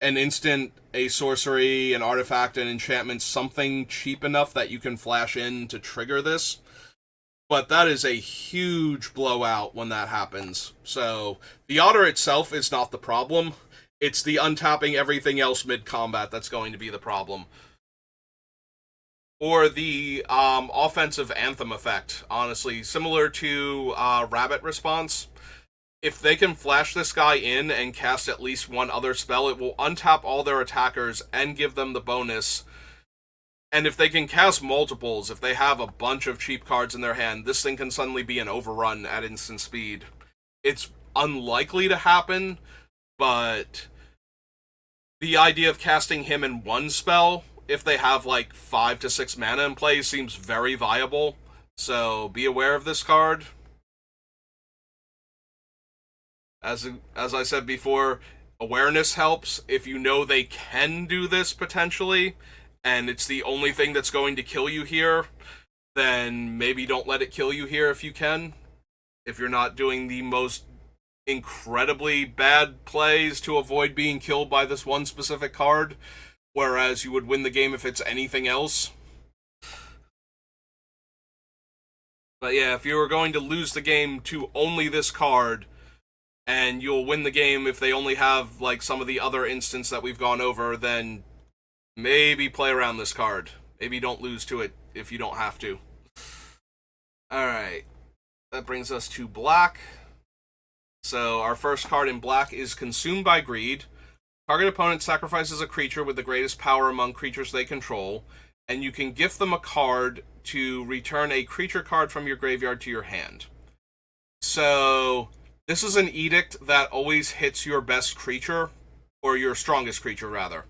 an instant, a sorcery, an artifact, an enchantment, something cheap enough that you can flash in to trigger this. But that is a huge blowout when that happens. So the Otter itself is not the problem. It's the untapping everything else mid-combat that's going to be the problem. Or the offensive Anthem effect, honestly. Similar to Rabbit Response. If they can flash this guy in and cast at least 1 other spell, it will untap all their attackers and give them the bonus. And if they can cast multiples, if they have a bunch of cheap cards in their hand, this thing can suddenly be an overrun at instant speed. It's unlikely to happen, but the idea of casting him in 1 spell, if they have like 5 to 6 mana in play, seems very viable. So be aware of this card. As I said before, awareness helps. If you know they can do this potentially, and it's the only thing that's going to kill you here, then maybe don't let it kill you here if you can. If you're not doing the most incredibly bad plays to avoid being killed by this one specific card, whereas you would win the game if it's anything else. But yeah, if you were going to lose the game to only this card, and you'll win the game if they only have like some of the other instants that we've gone over, then maybe play around this card. Maybe don't lose to it if you don't have to. Alright, that brings us to black. So our first card in black is Consumed by Greed. Target opponent sacrifices a creature with the greatest power among creatures they control, and you can gift them a card to return a creature card from your graveyard to your hand. So this is an edict that always hits your best creature, or your strongest creature, rather.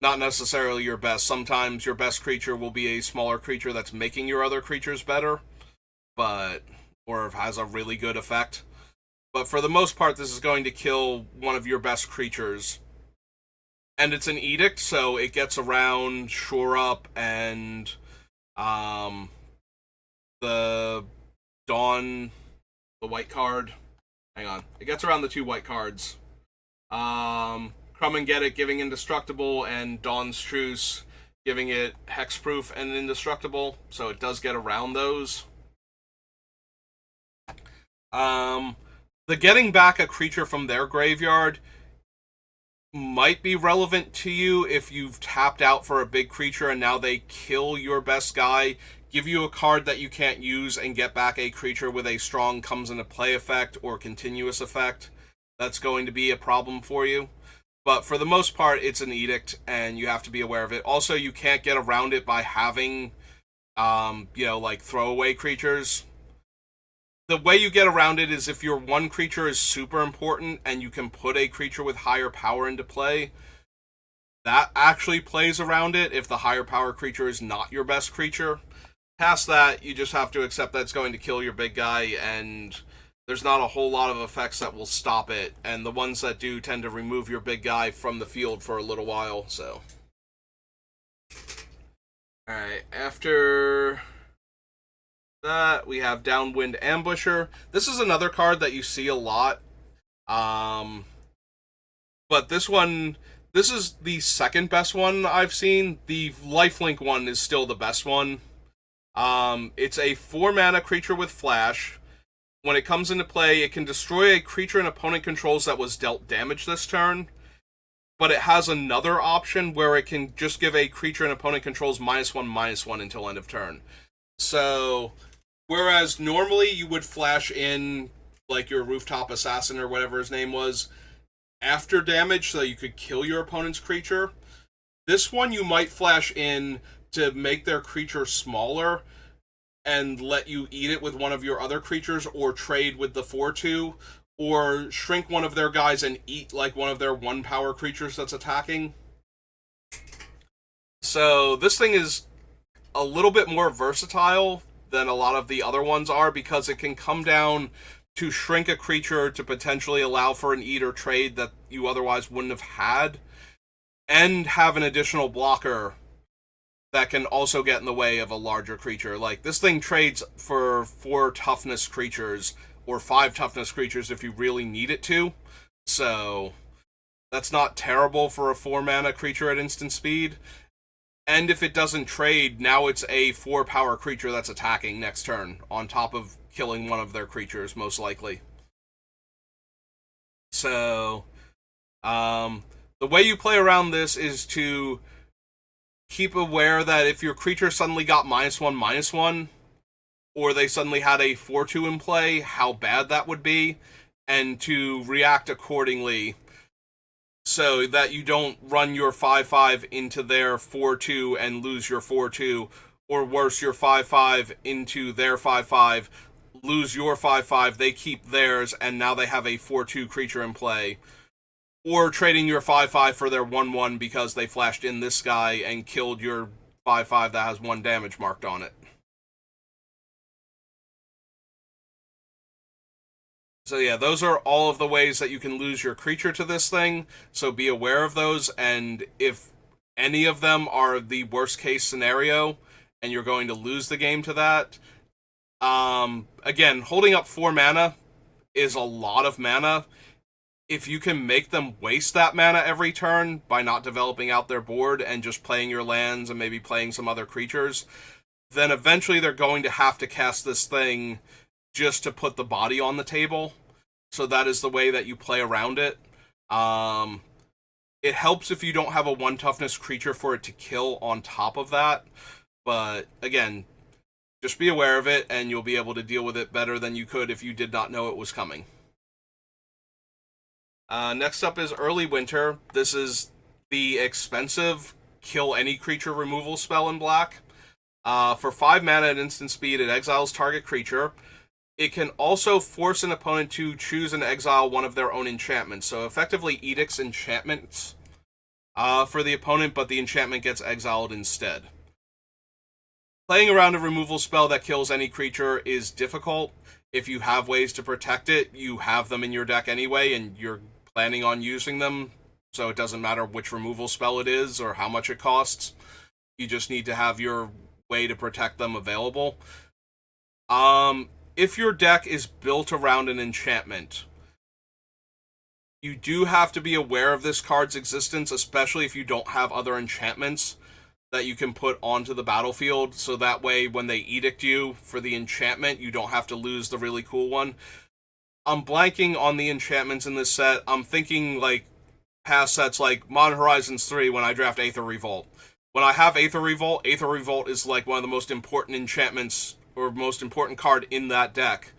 Not necessarily your best. Sometimes your best creature will be a smaller creature that's making your other creatures better, or has a really good effect. But for the most part, this is going to kill one of your best creatures. And it's an edict, so it gets around Shore Up and the Dawn, the white card. Hang on. It gets around the 2 white cards. Come and Get It, giving Indestructible, and Dawn's Truce, giving it Hexproof and Indestructible. So it does get around those. The getting back a creature from their graveyard might be relevant to you if you've tapped out for a big creature and now they kill your best guy, give you a card that you can't use and get back a creature with a strong comes into play effect or continuous effect, that's going to be a problem for you. But for the most part, it's an edict, and you have to be aware of it. Also, you can't get around it by having, like throwaway creatures. The way you get around it is if your one creature is super important and you can put a creature with higher power into play, that actually plays around it if the higher power creature is not your best creature. Past that, you just have to accept that it's going to kill your big guy, and there's not a whole lot of effects that will stop it, and the ones that do tend to remove your big guy from the field for a little while, so. Alright, after that, we have Downwind Ambusher. This is another card that you see a lot. But this is the second best one I've seen. The lifelink one is still the best one. It's a 4-mana creature with flash. When it comes into play, it can destroy a creature an opponent controls that was dealt damage this turn. But it has another option where it can just give a creature an opponent controls -1/-1 until end of turn. So, whereas normally you would flash in, like, your Rooftop Assassin or whatever his name was, after damage so you could kill your opponent's creature, this one you might flash in to make their creature smaller and let you eat it with one of your other creatures, or trade with the 4/2, or shrink one of their guys and eat like one of their 1-power creatures that's attacking. So this thing is a little bit more versatile than a lot of the other ones are, because it can come down to shrink a creature to potentially allow for an eat or trade that you otherwise wouldn't have had, and have an additional blocker that can also get in the way of a larger creature. Like, this thing trades for 4 toughness creatures, or 5 toughness creatures if you really need it to. So, that's not terrible for a 4-mana creature at instant speed. And if it doesn't trade, now it's a 4-power creature that's attacking next turn, on top of killing one of their creatures, most likely. So, the way you play around this is to keep aware that if your creature suddenly got -1/-1, or they suddenly had a 4/2 in play, how bad that would be, and to react accordingly, so that you don't run your 5/5 into their 4/2 and lose your 4/2, or worse, your 5/5 into their 5/5, lose your 5/5, they keep theirs, and now they have a 4/2 creature in play. Or trading your 5/5 for their 1/1 because they flashed in this guy and killed your 5/5 that has 1 damage marked on it. So yeah, those are all of the ways that you can lose your creature to this thing, so be aware of those, and if any of them are the worst case scenario, and you're going to lose the game to that, again, holding up 4 mana is a lot of mana. If you can make them waste that mana every turn by not developing out their board and just playing your lands and maybe playing some other creatures, then eventually they're going to have to cast this thing just to put the body on the table. So that is the way that you play around it. It helps if you don't have a 1 toughness creature for it to kill on top of that. But again, just be aware of it and you'll be able to deal with it better than you could if you did not know it was coming. Next up is Early Winter. This is the expensive kill any creature removal spell in black. For 5 mana at instant speed, it exiles target creature. It can also force an opponent to choose and exile one of their own enchantments. So effectively edicts enchantments for the opponent, but the enchantment gets exiled instead. Playing around a removal spell that kills any creature is difficult. If you have ways to protect it, you have them in your deck anyway, and you're planning on using them, so it doesn't matter which removal spell it is or how much it costs. You just need to have your way to protect them available. If your deck is built around an enchantment, you do have to be aware of this card's existence, especially if you don't have other enchantments that you can put onto the battlefield, so that way when they edict you for the enchantment, you don't have to lose the really cool one. I'm blanking on the enchantments in this set. I'm thinking like past sets like Modern Horizons 3 when I draft Aether Revolt. When I have Aether Revolt is like one of the most important enchantments or most important card in that deck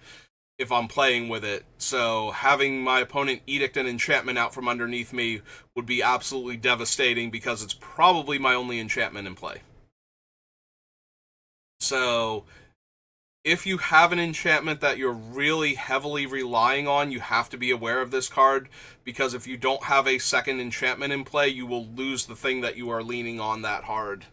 if I'm playing with it. So having my opponent edict an enchantment out from underneath me would be absolutely devastating because it's probably my only enchantment in play. So if you have an enchantment that you're really heavily relying on, you have to be aware of this card, because if you don't have a second enchantment in play, you will lose the thing that you are leaning on that hard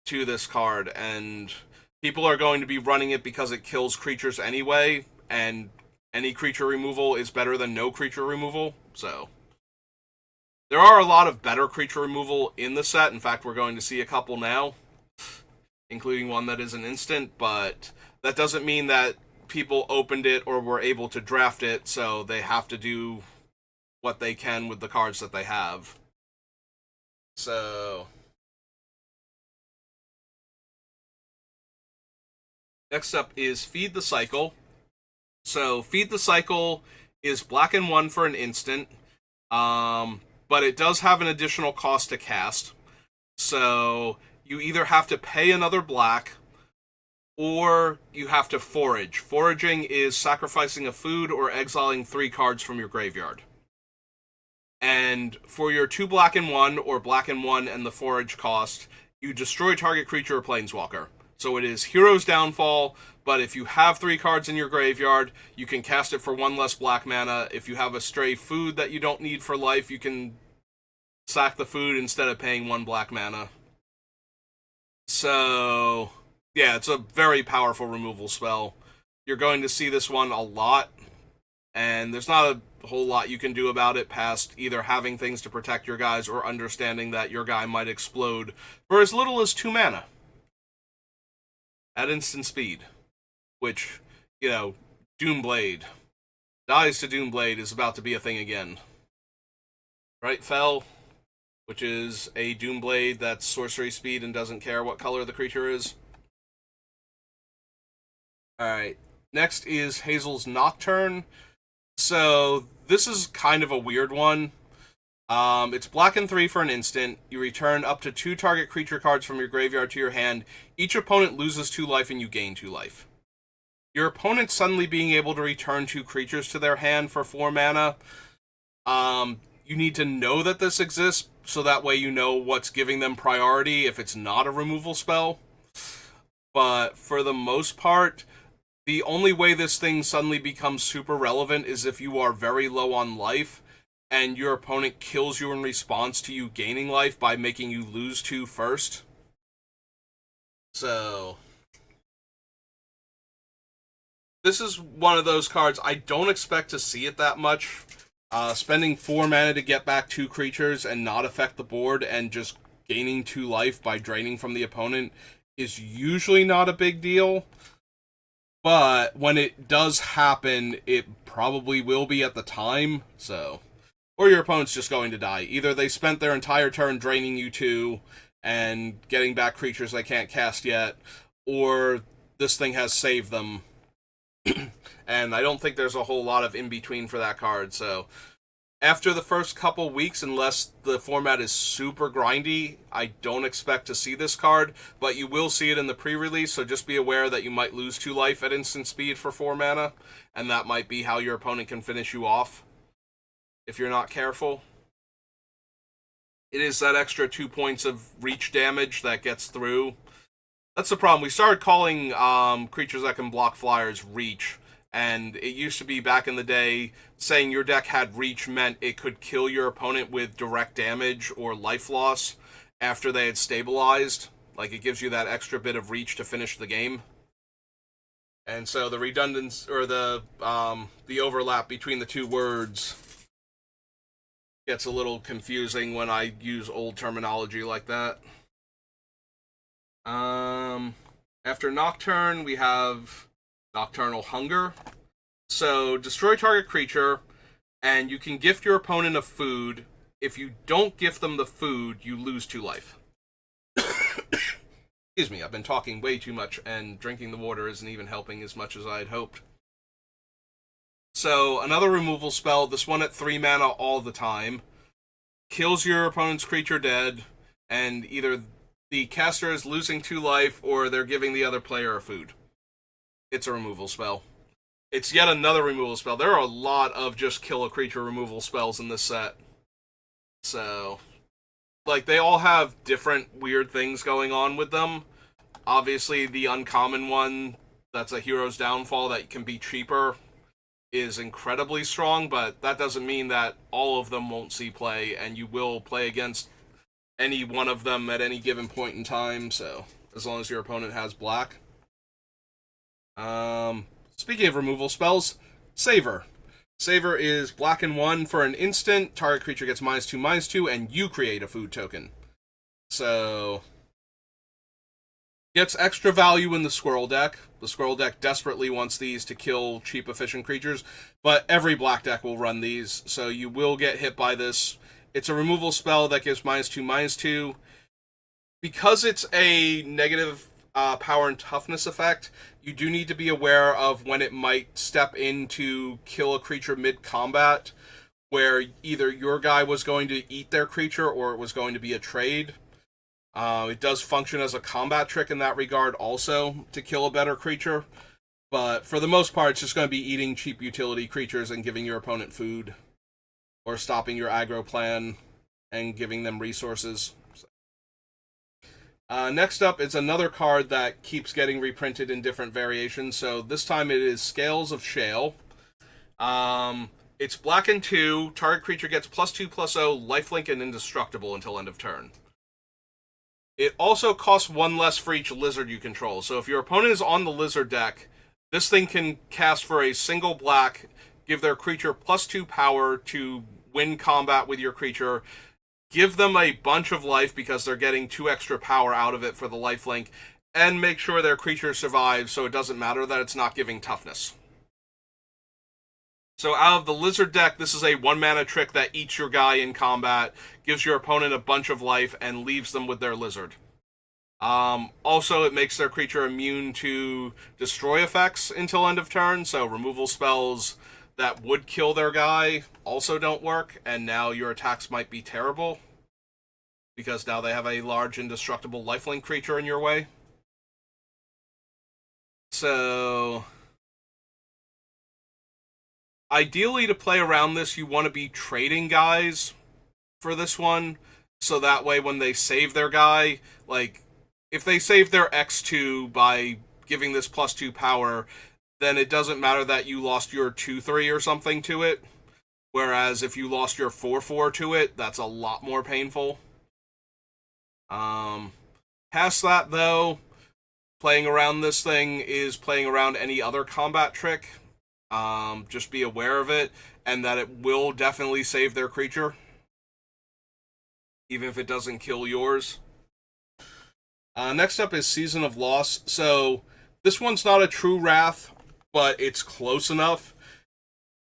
to this card, and people are going to be running it because it kills creatures anyway, and any creature removal is better than no creature removal, so there are a lot of better creature removal in the set. In fact, we're going to see a couple now, including one that is an instant, but that doesn't mean that people opened it or were able to draft it, so they have to do what they can with the cards that they have. So next up is Feed the Cycle. So Feed the Cycle is black and 1 for an instant, but it does have an additional cost to cast. So you either have to pay another black, or you have to forage. Foraging is sacrificing a food or exiling 3 cards from your graveyard. And for your 2 black and 1, or black and 1 and the forage cost, you destroy target creature or planeswalker. So it is Hero's Downfall, but if you have 3 cards in your graveyard, you can cast it for 1 less black mana. If you have a stray food that you don't need for life, you can sack the food instead of paying 1 black mana. So yeah, it's a very powerful removal spell. You're going to see this one a lot, and there's not a whole lot you can do about it past either having things to protect your guys or understanding that your guy might explode for as little as 2 mana at instant speed. Which, Doomblade. Dies to Doomblade is about to be a thing again. Right, Fel? Which is a Doomblade that's sorcery speed and doesn't care what color the creature is. Alright, next is Hazel's Nocturne. So, this is kind of a weird one. It's black and 3 for an instant. You return up to 2 target creature cards from your graveyard to your hand. Each opponent loses 2 life and you gain 2 life. Your opponent suddenly being able to return 2 creatures to their hand for 4 mana. You need to know that this exists, so that way you know what's giving them priority if it's not a removal spell. But for the most part, the only way this thing suddenly becomes super relevant is if you are very low on life, and your opponent kills you in response to you gaining life by making you lose 2 first. So this is one of those cards I don't expect to see it that much. Spending 4 mana to get back 2 creatures and not affect the board and just gaining 2 life by draining from the opponent is usually not a big deal. But when it does happen, it probably will be at the time, so. Or your opponent's just going to die. Either they spent their entire turn draining you 2 and getting back creatures they can't cast yet, or this thing has saved them. And I don't think there's a whole lot of in-between for that card, so after the first couple weeks, unless the format is super grindy, I don't expect to see this card, but you will see it in the pre-release, so just be aware that you might lose 2 life at instant speed for 4 mana, and that might be how your opponent can finish you off if you're not careful. It is that extra 2 points of reach damage that gets through. That's the problem. We started calling creatures that can block flyers reach, and it used to be back in the day saying your deck had reach meant it could kill your opponent with direct damage or life loss after they had stabilized. Like, it gives you that extra bit of reach to finish the game. And so the redundance, or the overlap between the 2 words gets a little confusing when I use old terminology like that. After Nocturne, we have Nocturnal Hunger. So, destroy target creature, and you can gift your opponent a food. If you don't gift them the food, you lose 2 life. Excuse me, I've been talking way too much, and drinking the water isn't even helping as much as I had hoped. So, another removal spell, this one at 3 mana all the time. Kills your opponent's creature dead, and either the caster is losing 2 life or they're giving the other player a food. It's a removal spell. It's yet another removal spell. There are a lot of just kill a creature removal spells in this set. So, like, they all have different weird things going on with them. Obviously, the uncommon one that's a hero's downfall that can be cheaper is incredibly strong, but that doesn't mean that all of them won't see play, and you will play against any one of them at any given point in time, so as long as your opponent has black. Speaking of removal spells, Savor. Savor is black and 1 for an instant, target creature gets -2/-2, and you create a food token. So, gets extra value in the Squirrel deck. The Squirrel deck desperately wants these to kill cheap, efficient creatures, but every black deck will run these, so you will get hit by this. It's a removal spell that gives -2/-2. Because it's a negative power and toughness effect, you do need to be aware of when it might step in to kill a creature mid-combat, where either your guy was going to eat their creature or it was going to be a trade. It does function as a combat trick in that regard also, to kill a better creature. But for the most part, it's just going to be eating cheap utility creatures and giving your opponent food. Or stopping your aggro plan and giving them resources. Next up is another card that keeps getting reprinted in different variations. So this time it is Scales of Shale. It's black and 2. Target creature gets +2/+0, lifelink, and indestructible until end of turn. It also costs 1 less for each lizard you control. So if your opponent is on the lizard deck, this thing can cast for a single black, give their creature +2 power to win combat with your creature, give them a bunch of life because they're getting 2 extra power out of it for the lifelink, and make sure their creature survives so it doesn't matter that it's not giving toughness. So out of the lizard deck, this is a 1-mana trick that eats your guy in combat, gives your opponent a bunch of life, and leaves them with their lizard. Also, it makes their creature immune to destroy effects until end of turn, so removal spells that would kill their guy also don't work, and now your attacks might be terrible, because now they have a large indestructible lifelink creature in your way. So, ideally, to play around this, you want to be trading guys for this one, so that way when they save their guy, like, if they save their X2 by giving this +2 power, then it doesn't matter that you lost your 2/3 or something to it, whereas if you lost your 4/4 to it, that's a lot more painful. Past that, though, playing around this thing is playing around any other combat trick. Just be aware of it, and that it will definitely save their creature, even if it doesn't kill yours. Next up is Season of Loss. So, this one's not a true Wrath, but it's close enough.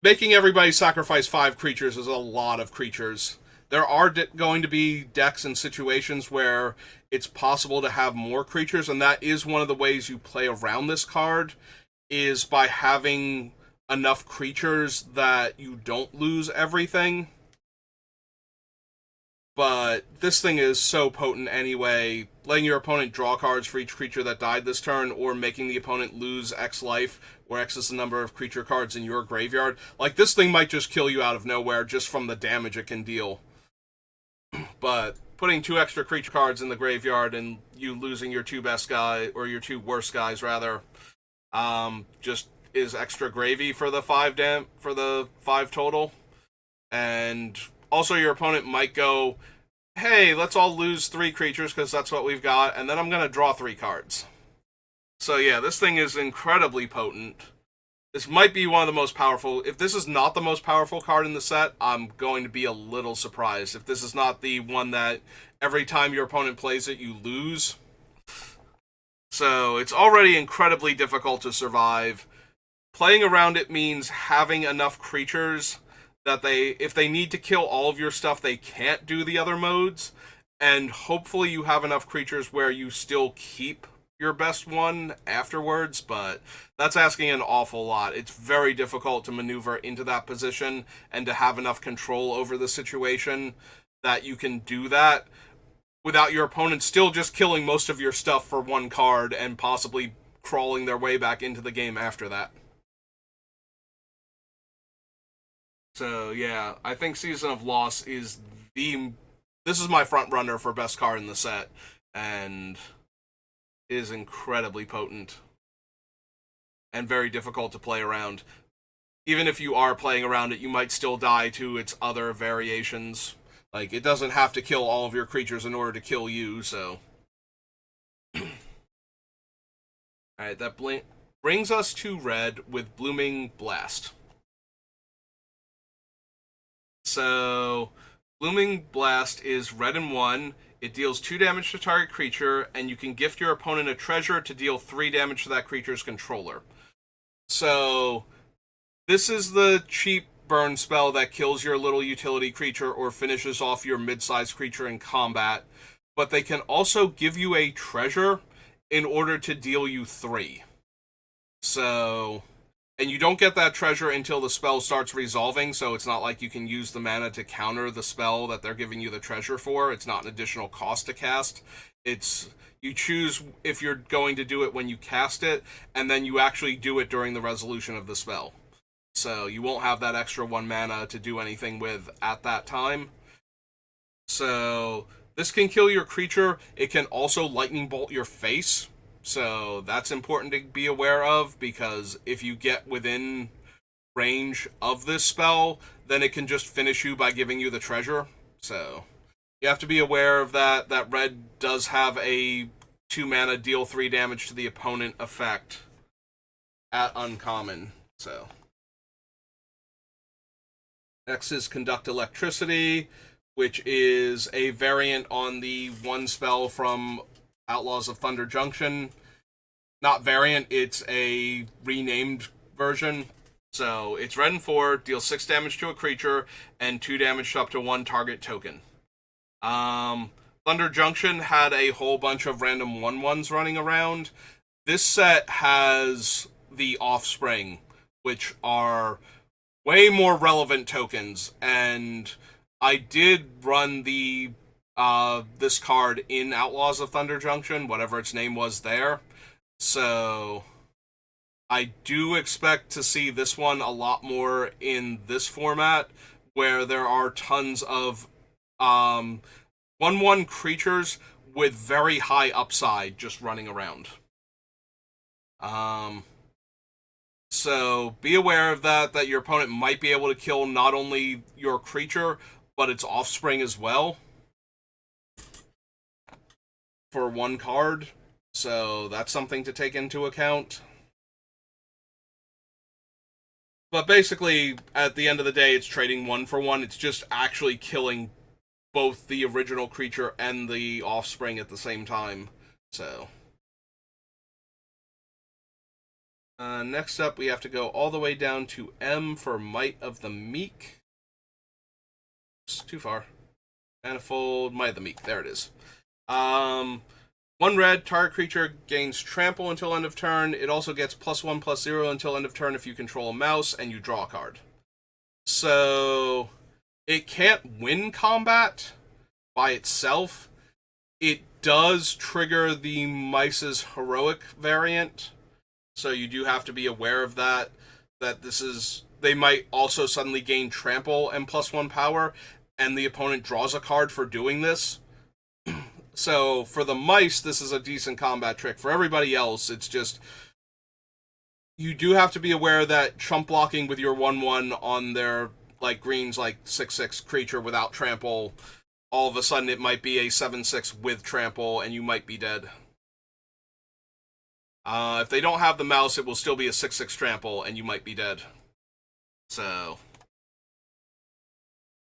Making everybody sacrifice 5 creatures is a lot of creatures. There are going to be decks and situations where it's possible to have more creatures, and that is one of the ways you play around this card, is by having enough creatures that you don't lose everything. But this thing is so potent anyway, letting your opponent draw cards for each creature that died this turn, or making the opponent lose X life, where X is the number of creature cards in your graveyard. Like, this thing might just kill you out of nowhere just from the damage it can deal. But putting 2 extra creature cards in the graveyard and you losing your 2 best guy, or your 2 worst guys rather, just is extra gravy for the 5 total. And also your opponent might go, hey, let's all lose 3 creatures because that's what we've got, and then I'm going to draw 3 cards. So yeah, this thing is incredibly potent. This might be one of the most powerful. If this is not the most powerful card in the set, I'm going to be a little surprised. If this is not the one that every time your opponent plays it, you lose. So it's already incredibly difficult to survive. Playing around it means having enough creatures that if they need to kill all of your stuff, they can't do the other modes. And hopefully you have enough creatures where you still keep your best one afterwards, but that's asking an awful lot. It's very difficult to maneuver into that position and to have enough control over the situation that you can do that. without your opponent still just killing most of your stuff for one card and possibly crawling their way back into the game after that. So yeah, I think Season of Loss is this is my front runner for best card in the set, and is incredibly potent and very difficult to play around. Even if you are playing around it, you might still die to its other variations. Like, it doesn't have to kill all of your creatures in order to kill you, so... Alright, that brings us to red with Blooming Blast. So, Blooming Blast is red and 1. It deals 2 damage to target creature, and you can gift your opponent a treasure to deal 3 damage to that creature's controller. So, this is the cheap burn spell that kills your little utility creature or finishes off your mid-sized creature in combat, but they can also give you a treasure in order to deal you 3. So, and you don't get that treasure until the spell starts resolving, so it's not like you can use the mana to counter the spell that they're giving you the treasure for. It's not an additional cost to cast. It's, you choose if you're going to do it when you cast it, and then you actually do it during the resolution of the spell. So you won't have that extra 1 mana to do anything with at that time. So this can kill your creature. It can also lightning bolt your face. So that's important to be aware of, because if you get within range of this spell, then it can just finish you by giving you the treasure. So you have to be aware of that. That red does have a 2 mana deal 3 damage to the opponent effect at uncommon. So next is Conduct Electricity, which is a variant on the 1 spell from Outlaws of Thunder Junction. Not variant, it's a renamed version. So it's red and 4, deals 6 damage to a creature, and 2 damage to up to 1 target token. Thunder Junction had a whole bunch of random 1/1s running around. This set has the Offspring, which are way more relevant tokens, and I did run the this card in Outlaws of Thunder Junction, whatever its name was there. So I do expect to see this one a lot more in this format, where there are tons of 1/1 creatures with very high upside just running around. So be aware of that your opponent might be able to kill not only your creature, but its offspring as well for 1 card. So that's something to take into account. But basically, at the end of the day, it's trading 1 for 1. It's just actually killing both the original creature and the offspring at the same time. So next up, we have to go all the way down to M for Might of the Meek. It's too far. Manifold, Might of the Meek. There it is. 1 red, target creature gains trample until end of turn. It also gets +1/+0 until end of turn if you control a mouse and you draw a card. So it can't win combat by itself. It does trigger the Mice's heroic variant. So you do have to be aware of that. That this is, they might also suddenly gain trample and +1 power, and the opponent draws a card for doing this. So for the mice, this is a decent combat trick. For everybody else, it's just, you do have to be aware that chump blocking with your 1/1 on their like greens, like 6/6 creature without trample, all of a sudden it might be a 7/6 with trample, and you might be dead. If they don't have the mouse, it will still be a 6/6 trample, and you might be dead. So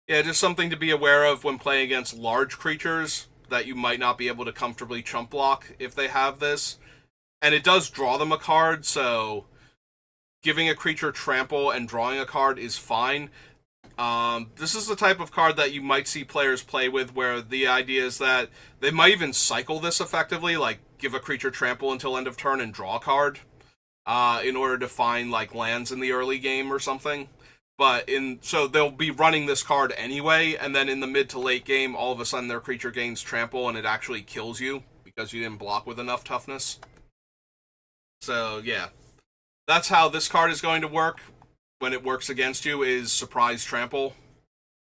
yeah, just something to be aware of when playing against large creatures, that you might not be able to comfortably chump block if they have this. And it does draw them a card, so giving a creature trample and drawing a card is fine. This is the type of card that you might see players play with, where the idea is that they might even cycle this effectively, like give a creature trample until end of turn and draw a card, in order to find like lands in the early game or something. So they'll be running this card anyway, and then in the mid to late game, all of a sudden their creature gains trample and it actually kills you because you didn't block with enough toughness. So yeah, that's how this card is going to work when it works against you, is surprise trample.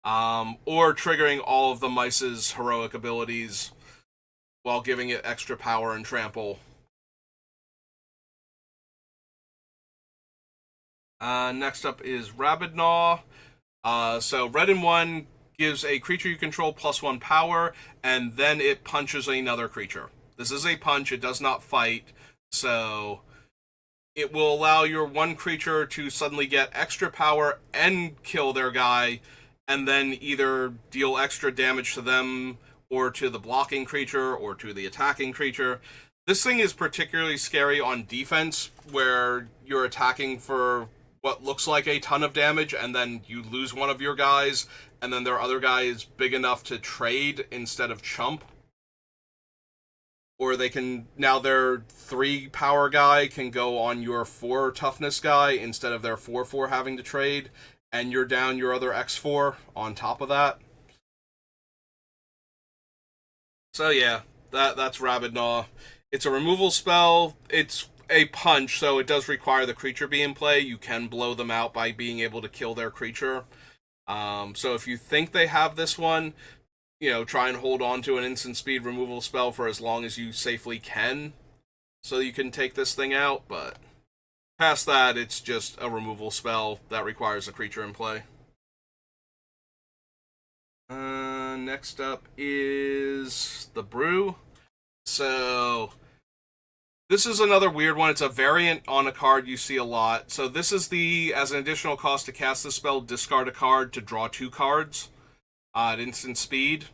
Or triggering all of the mice's heroic abilities while giving it extra power and trample. Next up is Rabid Gnaw. So red and 1 gives a creature you control +1 power, and then it punches another creature. This is a punch, it does not fight, so it will allow your one creature to suddenly get extra power and kill their guy, and then either deal extra damage to them, or to the blocking creature, or to the attacking creature. This thing is particularly scary on defense, where you're attacking for what looks like a ton of damage, and then you lose one of your guys, and then their other guy is big enough to trade instead of chump. Or they can, now their 3 power guy can go on your 4 toughness guy instead of their 4/4 having to trade, and you're down your other X4 on top of that. So yeah, that's Rabid Gnaw. It's a removal spell. It's a punch, so it does require the creature be in play. You can blow them out by being able to kill their creature. So if you think they have this one, try and hold on to an instant speed removal spell for as long as you safely can, so you can take this thing out, but past that, it's just a removal spell that requires a creature in play. Next up is the Brew. So this is another weird one. It's a variant on a card you see a lot. So this is as an additional cost to cast the spell, discard a card to draw 2 cards at instant speed.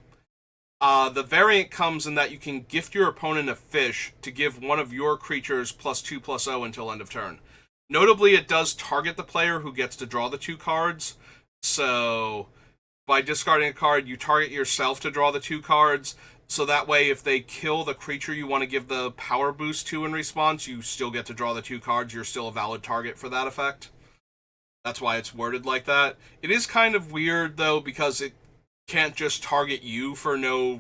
The variant comes in that you can gift your opponent a fish to give one of your creatures +2/+0 until end of turn. Notably, it does target the player who gets to draw the 2 cards. So by discarding a card, you target yourself to draw the 2 cards. So that way, if they kill the creature you want to give the power boost to in response, you still get to draw the 2 cards. You're still a valid target for that effect. That's why it's worded like that. It is kind of weird, though, because it can't just target you for no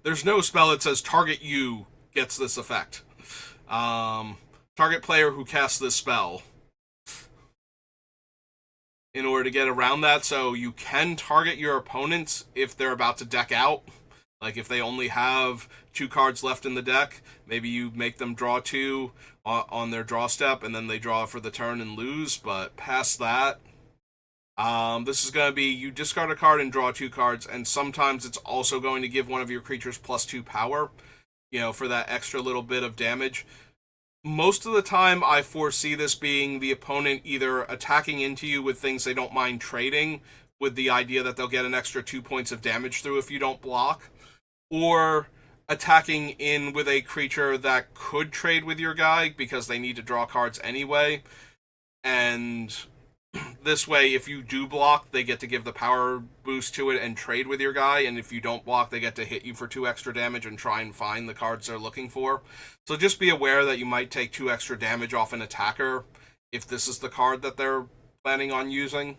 there's no spell that says target you gets this effect. Target player who casts this spell. In order to get around that, so you can target your opponents if they're about to deck out. Like if they only have 2 cards left in the deck, maybe you make them draw 2 on their draw step, and then they draw for the turn and lose. But past that, this is going to be, you discard a card and draw 2 cards, and sometimes it's also going to give one of your creatures +2 power, for that extra little bit of damage. Most of the time, I foresee this being the opponent either attacking into you with things they don't mind trading, with the idea that they'll get an extra 2 points of damage through if you don't block, or attacking in with a creature that could trade with your guy because they need to draw cards anyway, and this way, if you do block, they get to give the power boost to it and trade with your guy, and if you don't block, they get to hit you for 2 extra damage and try and find the cards they're looking for. So just be aware that you might take 2 extra damage off an attacker if this is the card that they're planning on using,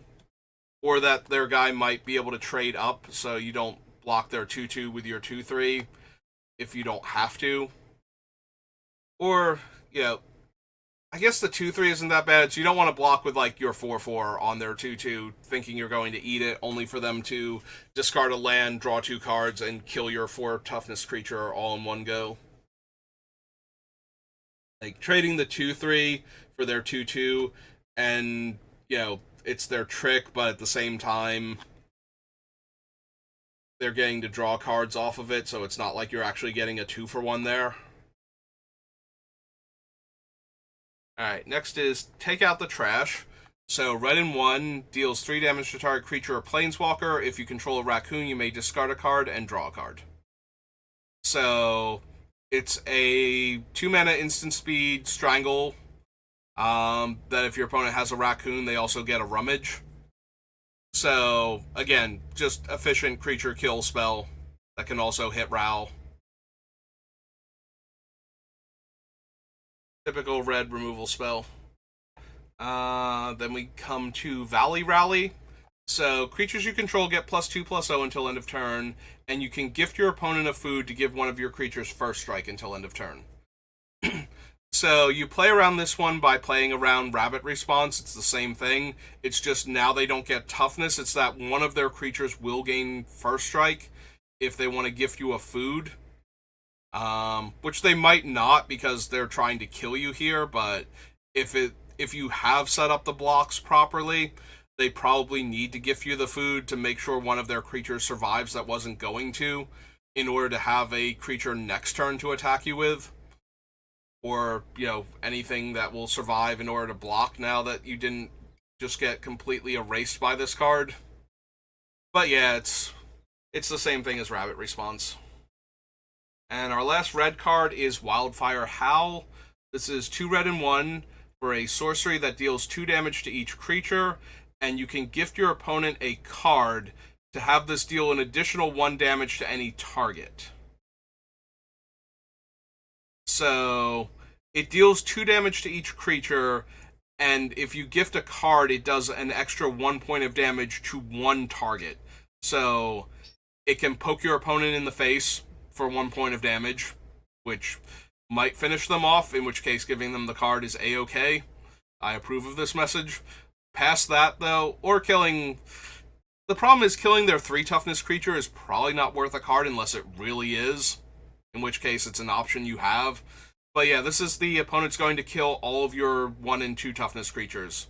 or that their guy might be able to trade up so you don't block their 2/2 with your 2/3 if you don't have to. Or, I guess the 2/3 isn't that bad, so you don't want to block with your 4/4 on their 2/2, thinking you're going to eat it, only for them to discard a land, draw 2 cards, and kill your 4 toughness creature all in one go. Trading the 2/3 for their 2/2, and, it's their trick, but at the same time, they're getting to draw cards off of it, so it's not like you're actually getting a 2-for-1 there. Alright, next is Take Out the Trash. So red and 1 deals 3 damage to target creature or planeswalker. If you control a raccoon, you may discard a card and draw a card. So it's a 2-mana instant speed strangle. That if your opponent has a raccoon, they also get a rummage. So again, just efficient creature kill spell that can also hit Ral. Typical red removal spell. Then we come to Valley Rally. So, creatures you control get +2/+0 until end of turn, and you can gift your opponent a food to give one of your creatures first strike until end of turn. So, you play around this one by playing around Rabbit Response. It's the same thing. It's just now they don't get toughness. It's that one of their creatures will gain first strike if they want to gift you a food. Which they might not because they're trying to kill you here, but if you have set up the blocks properly, they probably need to gift you the food to make sure one of their creatures survives that wasn't going to, in order to have a creature next turn to attack you with. Or, anything that will survive in order to block now that you didn't just get completely erased by this card. But yeah, it's the same thing as Rabbit Response. And our last red card is Wildfire Howl. This is 2 red and 1 for a sorcery that deals 2 damage to each creature, and you can gift your opponent a card to have this deal an additional 1 damage to any target. So, it deals 2 damage to each creature, and if you gift a card, it does an extra 1 point of damage to 1 target. So, it can poke your opponent in the face for 1 point of damage, which might finish them off, in which case giving them the card is A-okay. I approve of this message. Past that, though, or killing... The problem is killing their 3 toughness creature is probably not worth a card unless it really is, in which case it's an option you have. But yeah, this is the opponent's going to kill all of your 1 and 2 toughness creatures.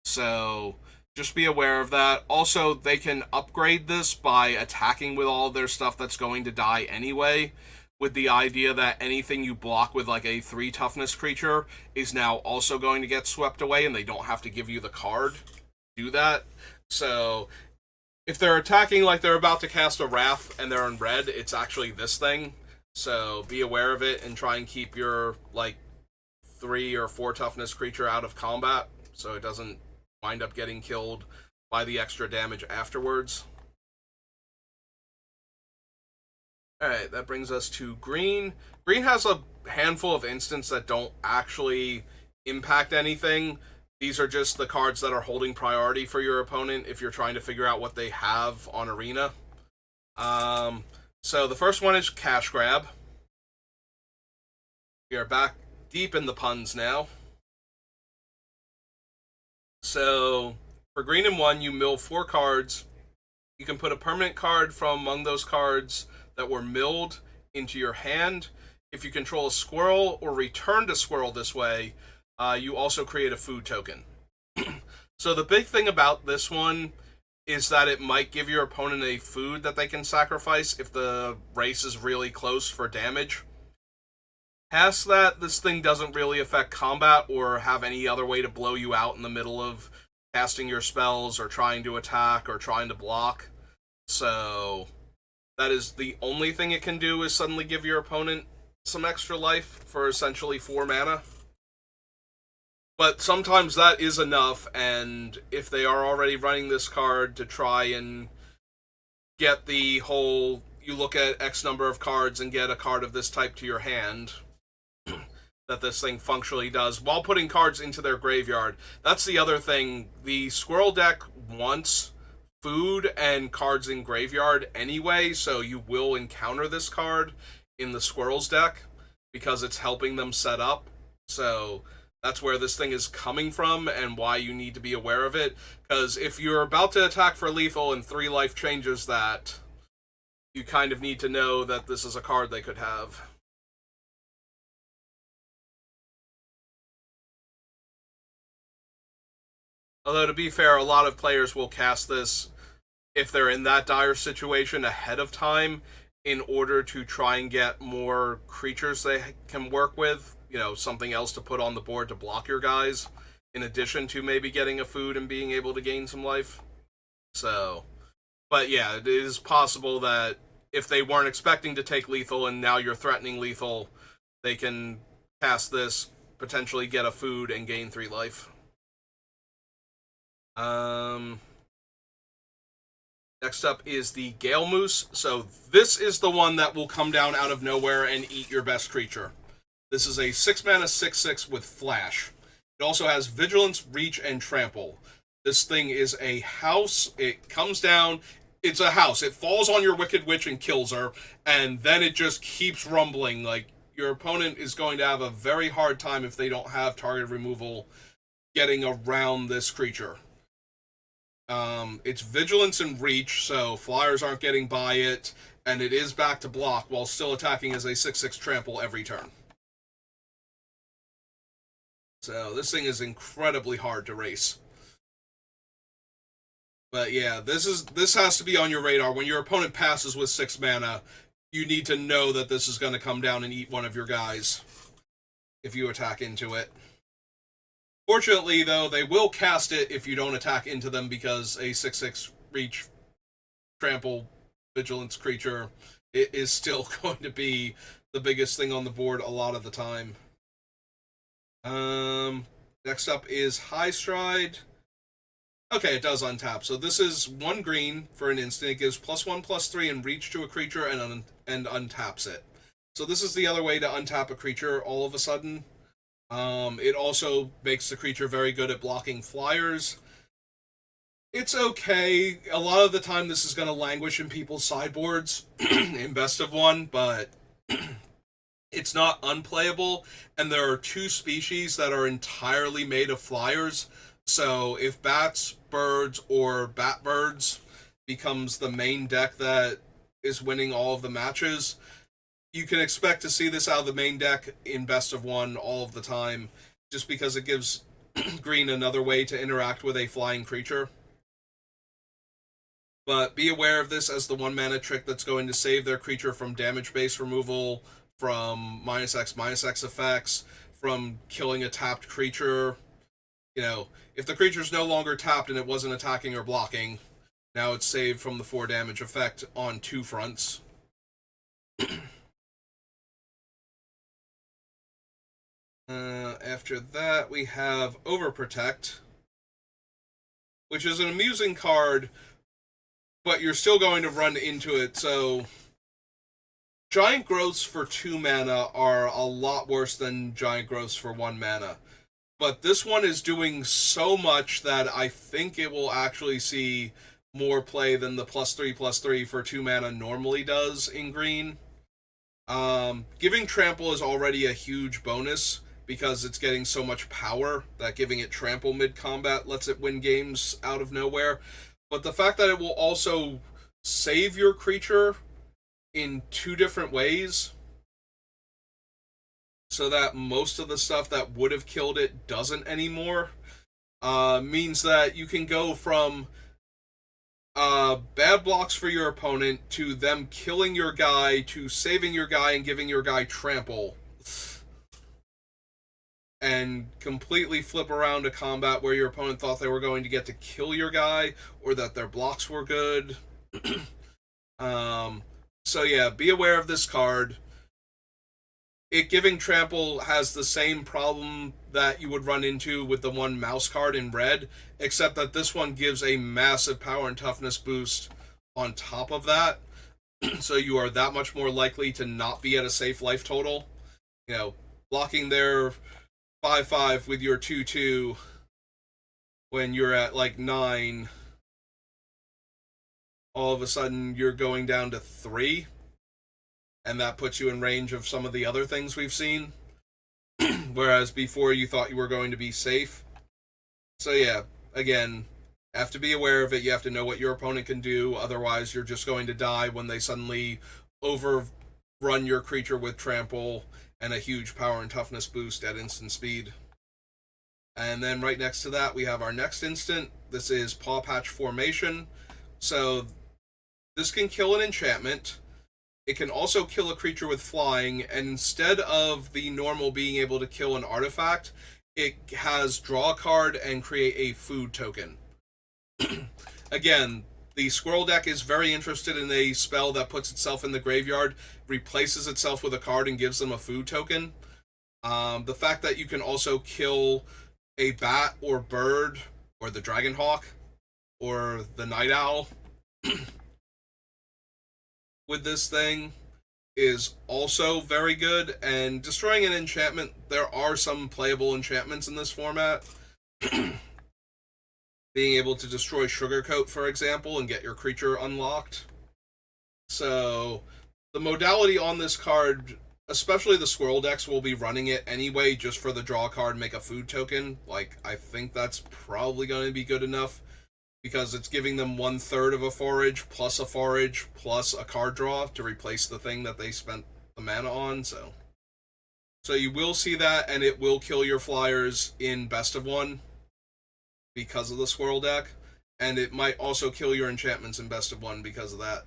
So, just be aware of that. Also, they can upgrade this by attacking with all of their stuff that's going to die anyway, with the idea that anything you block with like a 3 toughness creature is now also going to get swept away, and they don't have to give you the card to do that. So, if they're attacking like they're about to cast a Wrath and they're in red, it's actually this thing. So, be aware of it and try and keep your, 3 or 4 toughness creature out of combat, so it doesn't wind up getting killed by the extra damage afterwards. Alright, that brings us to green. Green has a handful of instants that don't actually impact anything. These are just the cards that are holding priority for your opponent if you're trying to figure out what they have on Arena. So the first one is Cash Grab. We are back deep in the puns now. So, for green and 1, you mill 4 cards. You can put a permanent card from among those cards that were milled into your hand. If you control a squirrel or return to squirrel this way, you also create a food token. So the big thing about this one is that it might give your opponent a food that they can sacrifice if the race is really close for damage. Past that, this thing doesn't really affect combat or have any other way to blow you out in the middle of casting your spells or trying to attack or trying to block. So, that is the only thing it can do, is suddenly give your opponent some extra life for essentially 4 mana. But sometimes that is enough, and if they are already running this card to try and get the whole, you look at X number of cards and get a card of this type to your hand, that this thing functionally does, while putting cards into their graveyard. That's the other thing. The Squirrel deck wants food and cards in graveyard anyway, so you will encounter this card in the Squirrel's deck, because it's helping them set up. So that's where this thing is coming from, and why you need to be aware of it. Because if you're about to attack for lethal and 3 life changes that, you kind of need to know that this is a card they could have. Although, to be fair, a lot of players will cast this, if they're in that dire situation, ahead of time, in order to try and get more creatures they can work with. Something else to put on the board to block your guys, in addition to maybe getting a food and being able to gain some life. So, but yeah, it is possible that if they weren't expecting to take lethal and now you're threatening lethal, they can cast this, potentially get a food, and gain 3 life. Next up is the Gale Moose. So this is the one that will come down out of nowhere and eat your best creature. This is a 6 mana 6/6 with Flash. It also has Vigilance, Reach, and Trample. This thing is a house. It comes down. It's a house. It falls on your Wicked Witch and kills her, and then it just keeps rumbling. Like, your opponent is going to have a very hard time if they don't have target removal getting around this creature. It's Vigilance and Reach, so flyers aren't getting by it, and it is back to block while still attacking as a 6/6 trample every turn. So this thing is incredibly hard to race. But yeah, this has to be on your radar. When your opponent passes with 6 mana, you need to know that this is going to come down and eat one of your guys if you attack into it. Fortunately, though, they will cast it if you don't attack into them, because a 6/6 Reach, Trample, Vigilance creature, it is still going to be the biggest thing on the board a lot of the time. Next up is High Stride. Okay, it does untap. So this is 1 green for an instant. It gives +1/+3 and Reach to a creature and untaps it. So this is the other way to untap a creature all of a sudden. It also makes the creature very good at blocking flyers. It's okay. A lot of the time this is going to languish in people's sideboards in best of 1, but it's not unplayable, and there are 2 species that are entirely made of flyers. So if bats, birds, or bat birds becomes the main deck that is winning all of the matches, you can expect to see this out of the main deck in best of 1 all of the time, just because it gives green another way to interact with a flying creature. But be aware of this as the 1 mana trick that's going to save their creature from damage-based removal, from -X/-X effects, from killing a tapped creature. You know, if the creature's no longer tapped and it wasn't attacking or blocking, now it's saved from the 4 damage effect on 2 fronts. After that, we have Overprotect, which is an amusing card, but you're still going to run into it. So Giant Growths for 2 mana are a lot worse than Giant Growths for 1 mana. But this one is doing so much that I think it will actually see more play than the +3/+3 for 2 mana normally does in green. Giving Trample is already a huge bonus, because it's getting so much power that giving it Trample mid-combat lets it win games out of nowhere. But the fact that it will also save your creature in 2 different ways, so that most of the stuff that would have killed it doesn't anymore, means that you can go from bad blocks for your opponent to them killing your guy to saving your guy and giving your guy Trample, and completely flip around a combat where your opponent thought they were going to get to kill your guy, or that their blocks were good. So yeah, be aware of this card. It giving Trample has the same problem that you would run into with the 1 mouse card in red, except that this one gives a massive power and toughness boost on top of that. So you are that much more likely to not be at a safe life total. You know, blocking their 5/5 with your 2/2 when you're at like 9, all of a sudden you're going down to 3, and that puts you in range of some of the other things we've seen. Whereas before you thought you were going to be safe. So yeah, again, have to be aware of it. You have to know what your opponent can do, otherwise you're just going to die when they suddenly overrun your creature with Trample and a huge power and toughness boost at instant speed. And then right next to that, we have our next instant. This is Paw Patch Formation. So this can kill an enchantment. It can also kill a creature with flying, and instead of the normal being able to kill an artifact, it has draw a card and create a food token. Again, the Squirrel deck is very interested in a spell that puts itself in the graveyard, replaces itself with a card, and gives them a food token. The fact that you can also kill a bat or bird, or the Dragonhawk, or the Night Owl with this thing is also very good, and destroying an enchantment, there are some playable enchantments in this format. Being able to destroy Sugarcoat, for example, and get your creature unlocked. So, the modality on this card, especially the Squirrel decks, will be running it anyway just for the draw card, make a food token. Like, I think that's probably going to be good enough because it's giving them 1/3 of a forage plus a card draw to replace the thing that they spent the mana on. So you will see that, and it will kill your flyers in best of one because of the Squirrel deck, and it might also kill your enchantments in best of one because of that.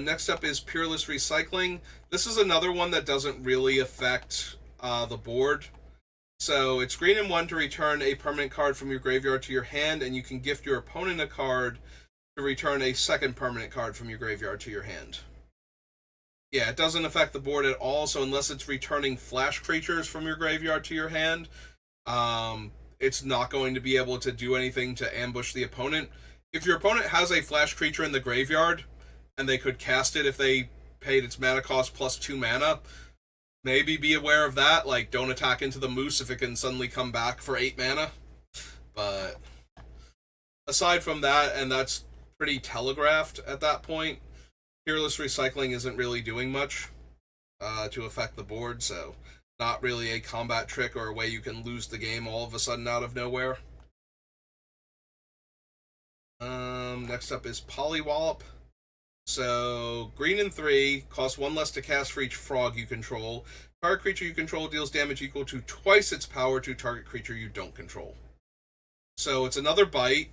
Next up is Peerless Recycling. This is another one that doesn't really affect the board. So it's green and 1 to return a permanent card from your graveyard to your hand, and you can gift your opponent a card to return a second permanent card from your graveyard to your hand. Yeah, it doesn't affect the board at all, so unless it's returning flash creatures from your graveyard to your hand, it's not going to be able to do anything to ambush the opponent. If your opponent has a flash creature in the graveyard, and they could cast it if they paid its mana cost plus 2 mana, maybe be aware of that. Like, don't attack into the moose if it can suddenly come back for 8 mana. But aside from that, and that's pretty telegraphed at that point, Peerless Recycling isn't really doing much to affect the board, so not really a combat trick or a way you can lose the game all of a sudden out of nowhere. Next up is Polywallop. So, green and 3, costs 1 less to cast for each frog you control. Target creature you control deals damage equal to twice its power to target creature you don't control. So, it's another bite.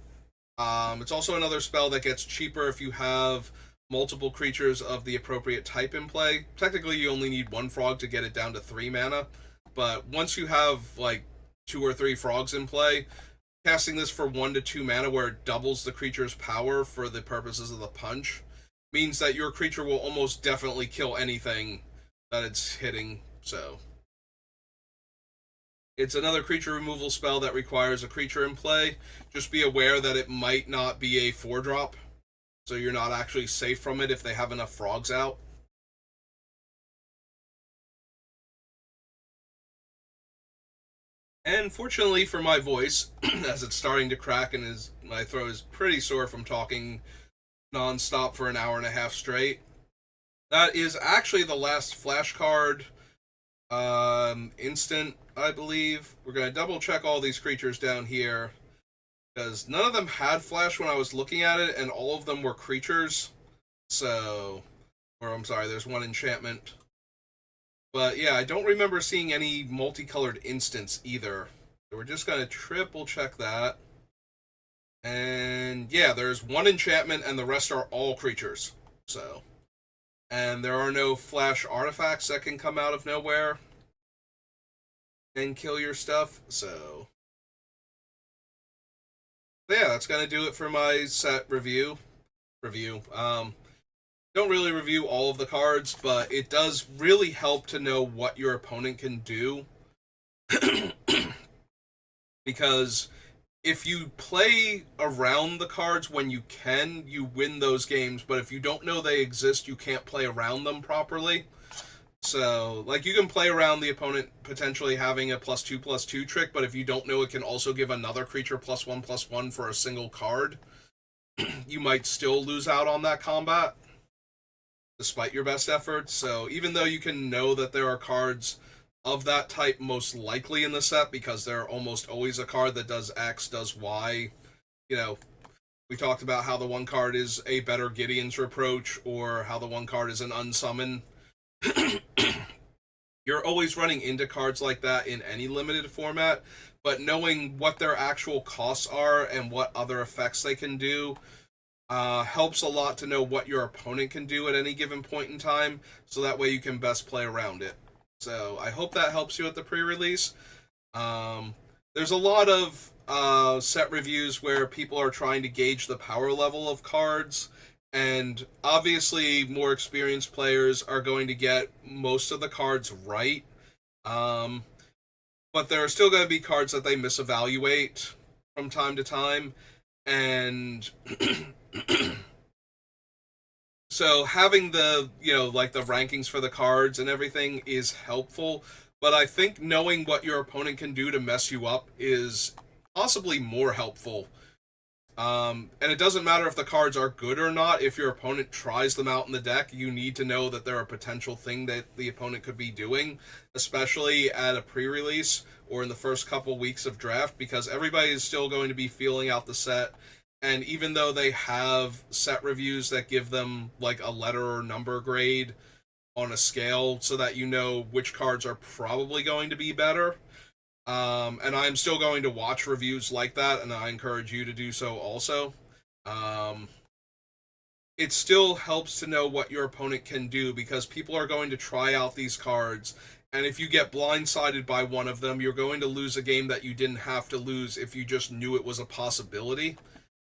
It's also another spell that gets cheaper if you have multiple creatures of the appropriate type in play. Technically, you only need 1 frog to get it down to 3 mana, but once you have, like, 2 or 3 frogs in play, casting this for 1 to 2 mana where it doubles the creature's power for the purposes of the punch means that your creature will almost definitely kill anything that it's hitting, so. It's another creature removal spell that requires a creature in play. Just be aware that it might not be a 4-drop, so you're not actually safe from it if they have enough frogs out. And fortunately for my voice, as it's starting to crack and my throat is pretty sore from talking non-stop for an hour and a half straight, that is actually the last flashcard instant, I believe. We're going to double check all these creatures down here, because none of them had flash when I was looking at it, and all of them were creatures. So, or I'm sorry, there's 1 enchantment. But yeah, I don't remember seeing any multicolored instants either. So we're just going to triple check that. And yeah, there's 1 enchantment and the rest are all creatures. So, and there are no flash artifacts that can come out of nowhere and kill your stuff. So yeah, that's gonna do it for my set review. Don't really review all of the cards, but it does really help to know what your opponent can do. Because if you play around the cards when you can, you win those games, but if you don't know they exist, you can't play around them properly. So, like, you can play around the opponent potentially having a +2/+2 trick, but if you don't know it can also give another creature +1/+1 for a single card, you might still lose out on that combat, despite your best efforts. So, even though you can know that there are cards of that type most likely in the set, because there are almost always a card that does X, does Y. You know, we talked about how the 1 card is a better Gideon's Reproach, or how the 1 card is an unsummon. You're always running into cards like that in any limited format, but knowing what their actual costs are and what other effects they can do helps a lot to know what your opponent can do at any given point in time, so that way you can best play around it. So I hope that helps you at the pre-release. There's a lot of set reviews where people are trying to gauge the power level of cards, and obviously more experienced players are going to get most of the cards right. But there are still going to be cards that they misevaluate from time to time, and So having the, like the rankings for the cards and everything is helpful, but I think knowing what your opponent can do to mess you up is possibly more helpful. And it doesn't matter if the cards are good or not. If your opponent tries them out in the deck, you need to know that they're a potential thing that the opponent could be doing, especially at a pre-release or in the first couple weeks of draft, because everybody is still going to be feeling out the set. And even though they have set reviews that give them like a letter or number grade on a scale so that you know which cards are probably going to be better, and I'm still going to watch reviews like that, and I encourage you to do so also. Um, it still helps to know what your opponent can do, because people are going to try out these cards, and if you get blindsided by one of them, you're going to lose a game that you didn't have to lose if you just knew it was a possibility.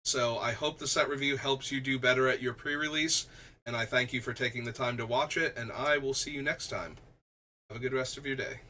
So I hope the set review helps you do better at your pre-release, and I thank you for taking the time to watch it, and I will see you next time. Have a good rest of your day.